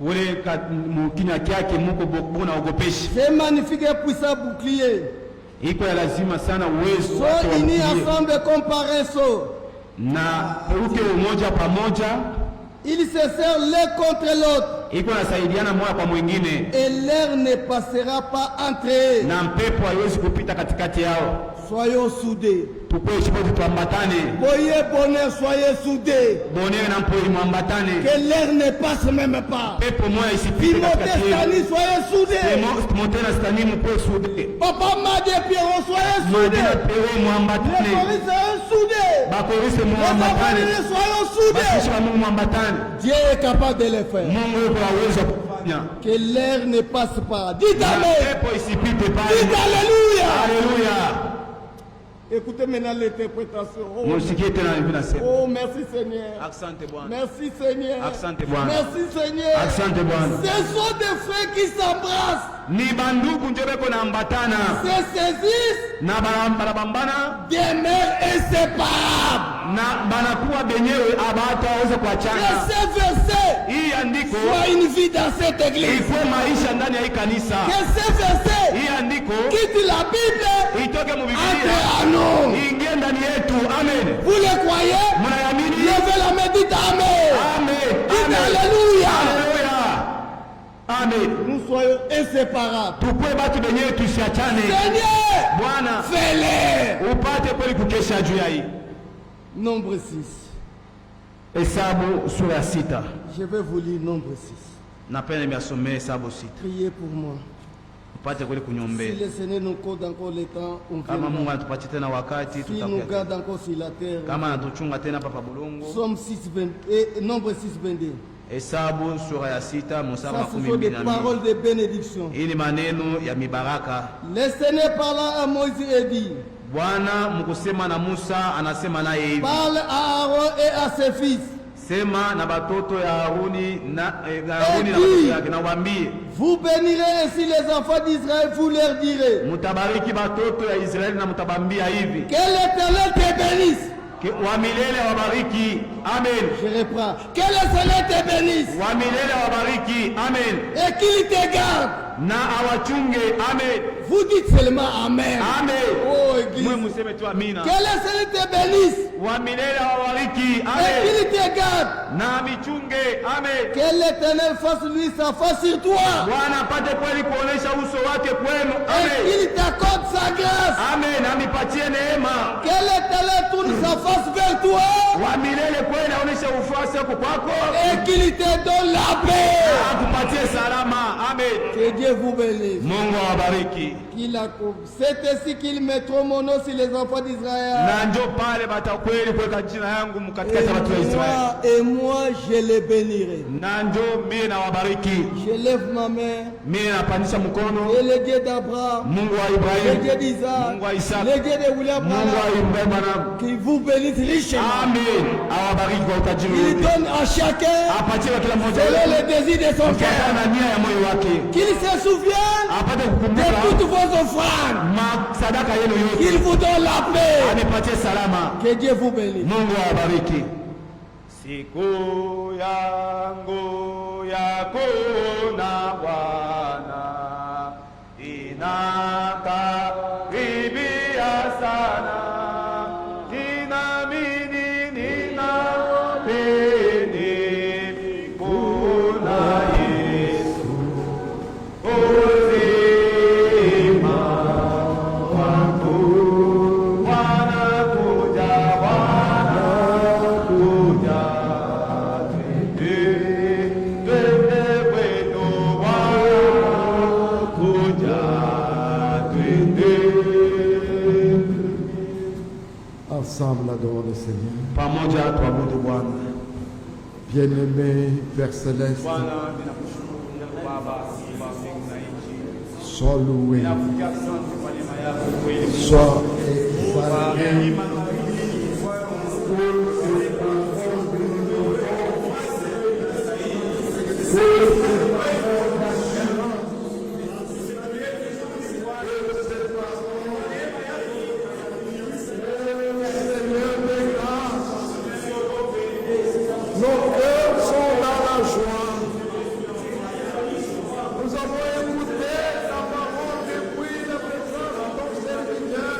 Ule kinywa kyake muko bokuna ogopeshi. C'est magnifique et puissant bouclier. Iko ya lazima sana uwezo Sont wake wa unis kukimbia. ensemble comme par un seau. Na uke umoja pamoja Ils se serrent l'un contre l'autre. iko nasaidiana moja kwa mwingine, Et l'air ne passera pas entre eux. na mpepo haiwezi kupita katikati yao. Soyons soudés. Tukue chipote tuambatane, Voyez bonheur, soyez soudés. bonere na mpoi mwambatane, Que l'air ne passe même pas. pepo moja isipite Timothée, katikati Stani, yetu. soyez soudés. Timothée na Stani mpoe sude, Papa Madi et Pierrot, soyez Madina soudés. Pero Les mwambatane, Corinthiens, soudés. bakorise Les mwambatane, Amérindiens, soyons basishi soudés. ba Mungu mwambatane. Dieu est capable de le faire. Mungu yuko na uwezo wa kufanya. Que l'air ne passe pas. Dites Na Amen. pepo isipite Dites pale. Alléluia. Haleluya. Écoutez maintenant l'interprétation. Oh, Musikie tena hivi nasema. oh, merci Seigneur. Asante Bwana. Merci Seigneur. Asante Bwana. Merci Seigneur. Asante Bwana. Ce sont des frères qui s'embrassent, Ni bandugu ndio beko na ambatana se saisissent, na barabambana demeurent inséparables. na banakuwa benyewe abata waweze Que kuachana. ce verset Hii andiko soit une vie dans cette église. ikuwe maisha ndani ya hii kanisa. Que ce verset Hii andiko quitte la Bible, itoke mu entre Biblia à nous. iingie ndani yetu. Amen. Vous le croyez? Mnayamini? Levez la main, dites Amen. Amen. Dites Amen. Alléluia. Haleluya. Amen. Nous soyons inséparables. Tukue batu benyewe tusiachane. Seigneur, Bwana fais-le. upate kweli kukesha juu ya hii. Nombre 6. Hesabu sura ya 6. Je vais vous lire Nombre 6. Napenda nimesomea Hesabu 6. Priez pour moi. Upate kweli Si kunyombea. le Seigneur nous code encore le temps, on Kama Mungu viendra. anatupatia tena wakati S'il nous tutakuja. garde encore sur la terre. Kama anatuchunga tena papa bulongo. Somme 6, 20, et Nombre 6, 22. Hesabu sura ya 6 mstari Ça, wa ce sont des 12. paroles de bénédiction. Hii ni maneno ya mibaraka. Le Seigneur parla à Moïse et dit, Bwana mkusema na Musa anasema naye hivi. parle à Aaron et à ses fils. Sema na batoto ya Haruni na batoto yake na waambie, Vous bénirez ainsi les enfants d'Israël, vous leur direz, mutabariki batoto ya Israeli na mutabambia hivi. que l'Éternel te bénisse. Wa milele wabariki. Amen. Je reprends. Que le Seigneur te bénisse Wa milele wabariki. Amen. et qu'il te garde. Na awachunge. Amen. Vous dites seulement Amen. Amen. Oh Église. Mwe museme tu amina. Que le Seigneur te bénisse Wa milele wabariki. et Amen. qu'il te garde. Na michunge. Amen. Que l'Éternel fasse lui sa face sur toi Bwana apate kweli kuonesha uso wake kwenu. et Amen. qu'il t'accorde sa grâce. Amen. Amipatie neema. Que l'Éternel tourne sa face vers toi wa milele kweli aoneshe ufuasi wako kwako et qu'il te donne la paix. akupatie salama. Amen. Que Dieu vous bénisse. Mungu awabariki. C'est ainsi qu'ils mettront mon nom sur les enfants d'Israël. Na njo pale batakweli kuweka jina yangu katikati ya watu wa Israeli. Et moi je les bénirai. Na njo mimi nawabariki. Je lève ma main. Mimi napandisha mkono. Et le Dieu d'Abraham, Mungu wa Ibrahim, le Dieu d'Isaac, Mungu wa Isaac, le Dieu de William Mungu wa Branham, Ibrahim, qui vous bénisse richement. amen. Awabariki kwa utajiri Il wote. donne à chacun Apatie kwa kila mmoja selon le désir de son kutokana cœur. na nia ya moyo wake. Qu'il se souvienne Apate de kukumbuka toutes vos offrandes. sadaka yenu Qu'il yote. vous donne la paix. Anipatie salama. Que Dieu vous bénisse. Mungu awabariki. Siku yangu ya kuona Bwana inakaribia sana. Ninaamini ninapeni kuna Yesu uzima wangu. Wanakuja, wanakuja, twende kwetu, wanakuja, twende. Ensemble, adorons le Seigneur. Pamoja tuabudu Bwana. Bien-aimé Père Céleste, Bwana, ninakushukuru yako Baba, Simba mbingu na nchi. sois loué, Ninakuja asante kwa neema yako kweli. sois exalté. Nos cœurs sont dans la joie. Nous avons écouté ta parole depuis la présence de ton serviteur.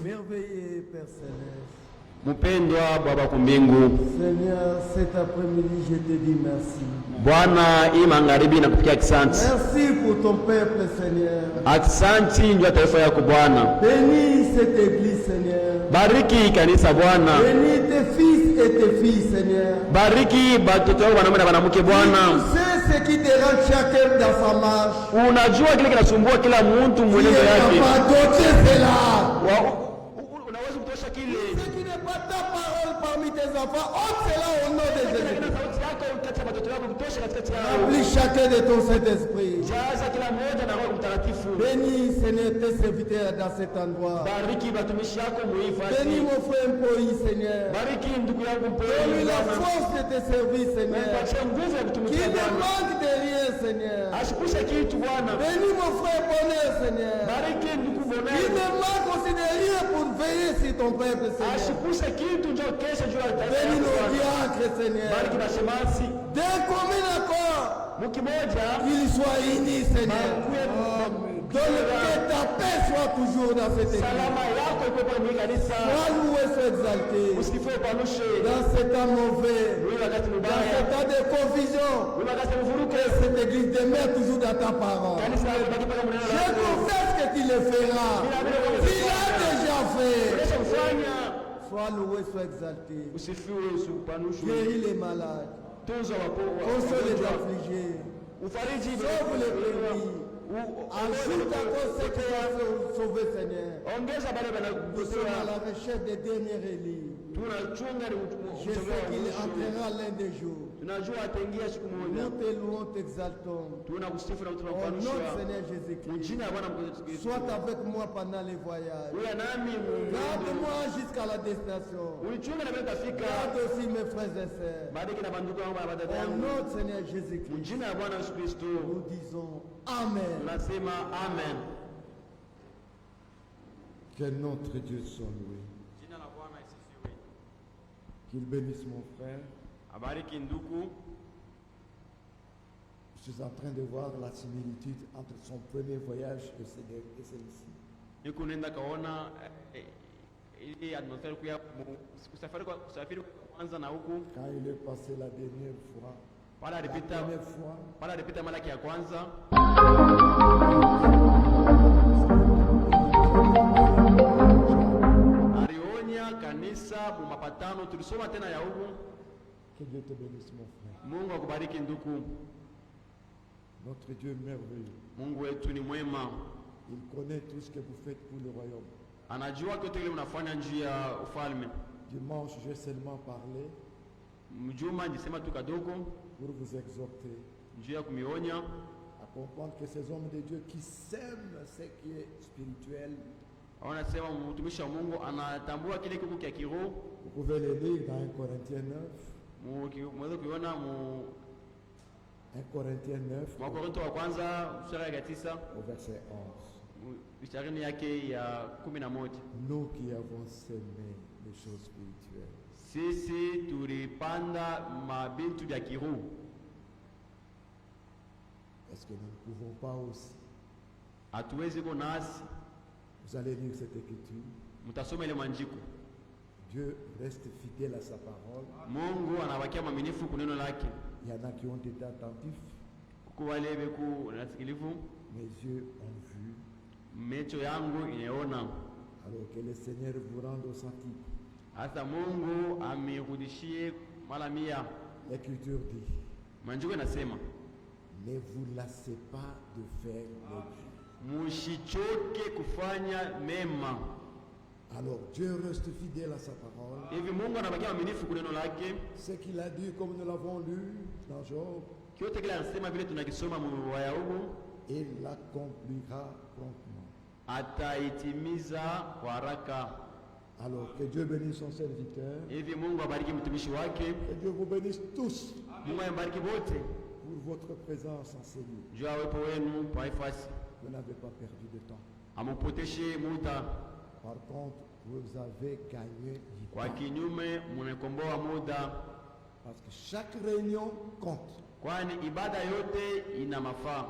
Merveilleux Père Céleste. Mpendwa Baba kumbingu, Seigneur, cet après-midi, je te dis merci. Bwana hii magharibi nakupigia asante. Merci pour ton peuple, Seigneur. Asante ndio taifa yako Bwana. Bénis cette église, Seigneur. Bariki kanisa Bwana. Bénis tes fils et tes filles, Seigneur. Bariki batoto wako wanaume na wanawake Bwana. Tu sais ce qui dérange chacun dans sa marche. Unajua kile kinasumbua kila mtu mwenendo Tu yake. es capable d'ôter cela. Unaweza kutosha kile. Ce qui n'est pas ta parole parmi tes enfants, ôte cela au nom de Jésus. Sauti yako kati ya watoto wako kutosha katikati yao. Remplis chacun de ton Saint-Esprit. Jaza kila mmoja na Roho Mtakatifu. Bénis, Seigneur, tes serviteurs dans cet endroit. Bariki batumishi yako muhifadhi. Bénis mon frère Mpoï, Seigneur. Bariki ndugu yangu Donne-lui la mpendwa. force de tes services, Seigneur. Mpatie nguvu ya Qu'il kutumikia ne Bwana. manque de rien, Seigneur. Ashikuse kitu Bwana. Bénis mon frère Bonheur, Seigneur. Bariki ndugu Qu'il Bonheur. ne manque aussi de rien pour veiller sur ton peuple, Seigneur. Ashikuse kitu njoo kesho juu ya taifa Bénis yako nos Bwana. diacres, Seigneur. Bariki mashemasi. D'un commun accord, Mukimoja. qu'ils soient unis, Seigneur. Donne que ta paix soit toujours dans cette église. Salama yako iko kwa mimi kanisa. Sois loué, sois exalté. Usifiwe panushe. Dans ce temps mauvais, Wewe wakati dans ce mbaya. temps de confusion, Wewe wakati mvuruke. que cette église demeure toujours dans ta parole. Kanisa libaki paka mneno Je lako. confesse que tu le feras. Tu l'as déjà fait. Kesho mfanya. Sois loué, sois exalté. Usifiwe usipanushwe. Guéris les malades. Tunza wapoa. Console les affligés. Ufariji Sauve les brebis. Ajoute encore ceux qui ont sauvé, Seigneur. Ongeza bale Nous sommes à banakutoa. la recherche des derniers élis. Tunachunga ni Je sais qu'il entrera l'un des jours. tunajua ataingia siku moja. Nous te louons, t'exaltons. Tunakusifu na Au nom du tunakupanusha. Seigneur Jésus-Christ. Jina ya Bwana mkuu Yesu Kristo. Sois avec moi pendant les voyages. Uya nami Garde-moi jusqu'à la destination. ulichunga na vile tafika. Garde aussi mes frères et sœurs. Bariki na bandugu wangu na badada Au yangu. nom du Seigneur Jésus-Christ, Jina ya Bwana Yesu Kristo. nous disons Amen. Tunasema amen. Que notre Dieu soit loué. Jina la Bwana isifiwe. Qu'il bénisse mon frère. Abariki ndugu. Je suis en train de voir la similitude entre son premier voyage et celui-ci. Niko nenda kaona ile atmosfera kuya kusafiri kwanza na huku Quand il est passé la dernière fois, pala alipita malaki ya kwanza alionya kanisa mu mapatano. Tulisoma tena ya huku. que Dieu te bénisse mon frère. Mungu akubariki ndugu. Notre Dieu est merveilleux. Mungu wetu ni mwema, Il connaît tout ce que vous faites pour le royaume. anajua kitu kile mnafanya njia ya ufalme. Dimanche, j'ai seulement parlé Mjuma nisema tu kadogo pour vous exhorter njia ya kumionya à comprendre que ces hommes de Dieu qui sèment ce qui est spirituel, wanasema mtumishi wa Mungu anatambua kile kiko kia kiroho. vous pouvez le lire dans 1 Corinthiens 9. Mweza kuiona mu 1 Corinthiens 9 Wakorintho wa kwanza sura ya 9 au verset 11. mstari yake ya 11. Nous qui avons sémé les choses spirituelles, Sisi tulipanda mabintu vya kiroho. est-ce que nous ne pouvons pas aussi? Hatuwezi ko nasi, Vous allez lire cette écriture. mtasoma ile manjiko. Dieu reste fidèle à sa parole. Mungu anabakia mwaminifu kuneno lake. Il y en a qui ont été attentifs. Kwa wale beku nasikilivu, Mes yeux ont vu. macho yangu inaona. Alors que le Seigneur vous rende au centuple. Hata Mungu amirudishie mara 100. L'Écriture dit, Manjiko inasema, ne vous lassez pas de faire le bien. mushichoke kufanya mema. Alors Dieu reste fidèle à sa parole. Hivi Mungu anabakia mwaminifu kuneno lake. Ce qu'il a dit, comme nous l'avons lu dans Job, Kyote kile anasema vile tunakisoma mu Wayahudi, il l'accomplira promptement. ataitimiza kwa haraka. Alors que Dieu bénisse son serviteur. Hivi Mungu abariki mtumishi wake. Que Dieu vous bénisse tous Mungu abariki wote. pour votre présence enseignée. Juu ya uwepo wenu pa ifasi. Vous n'avez pas perdu de temps. Amupoteshe muda. Par contre, vous avez gagné du Kwa temps. kinyume mumekomboa muda, Parce que chaque réunion compte. kwani ibada yote ina mafaa.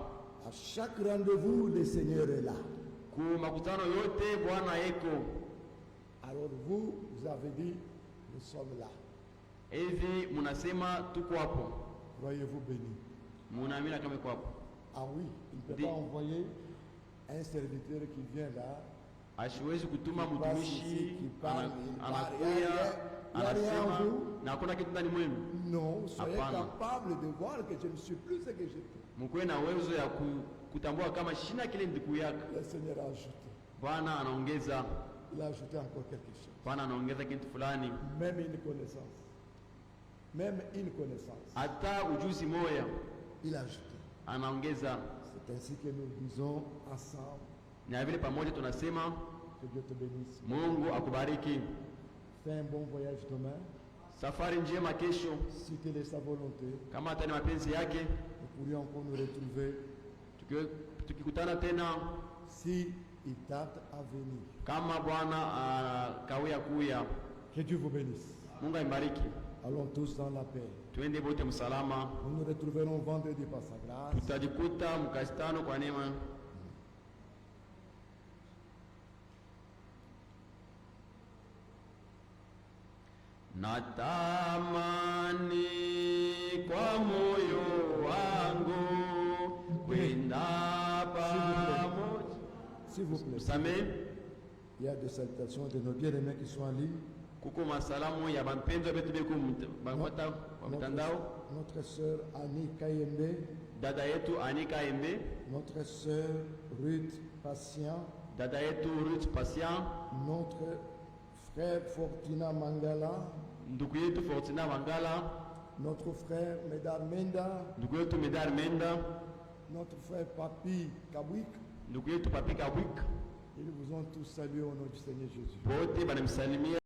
À chaque rendez-vous, le Seigneur est là. Ku makutano yote Bwana eko. Alors vous avez dit, nous sommes là. Hivi munasema tuko hapo. Croyez-vous béni? Munaamini kama iko hapo? Ah oui, il ne peut Dis. pas envoyer un serviteur qui vient là, Asiwezi kutuma qui passe ici, mtumishi qui parle, il parle. anakuya Il y a rien en anasema vous. na hakuna kitu ndani mwenu. Non, soyez Hapana. capable de voir que je ne suis plus ce que j'étais. Mkuwe na uwezo ya kutambua kama shina kile ndiku yake. Le Seigneur a ajouté. Bwana anaongeza, Il a ajouté encore quelque chose. Bwana anaongeza kitu fulani, Même une connaissance. Même une connaissance. hata ujuzi moya Il a ajouté. anaongeza. C'est ainsi que nous disons ensemble. Na vile pamoja tunasema Que Dieu te bénisse. Mungu akubariki. Fais un bon voyage demain. Safari njema kesho, Si telle est sa volonté, kama hata ni mapenzi yake, nous pourrions encore nous retrouver tukikutana tena, si il tarde à venir. kama Bwana kawia kuya. Que Dieu vous bénisse. Mungu aibariki. Allons tous dans la paix. Tuende bote msalama, Nous nous retrouverons vendredi par sa grâce. tutajikuta mkasitano kwa neema. Natamani kwa moyo wangu kwenda pamoja. S'il vous plaît, Msamehe, il y a des salutations de nos bien-aimés qui sont en ligne. kuko masalamu ya bampendwa betu beku bakwata kwa mitandao. Notre sœur Annie Kayembe, Dada yetu Anika Embe, notre sœur Ruth Patient, dada yetu Ruth Patient, notre frère Fortina Mangala, ndugu yetu Fortina Mangala, notre frère Medar Menda, ndugu yetu Medar Menda, notre frère Papi Kabwik. ndugu yetu Papi Kabwik, Ils vous ont tous salué au nom du Seigneur Jésus. wote banamsalimia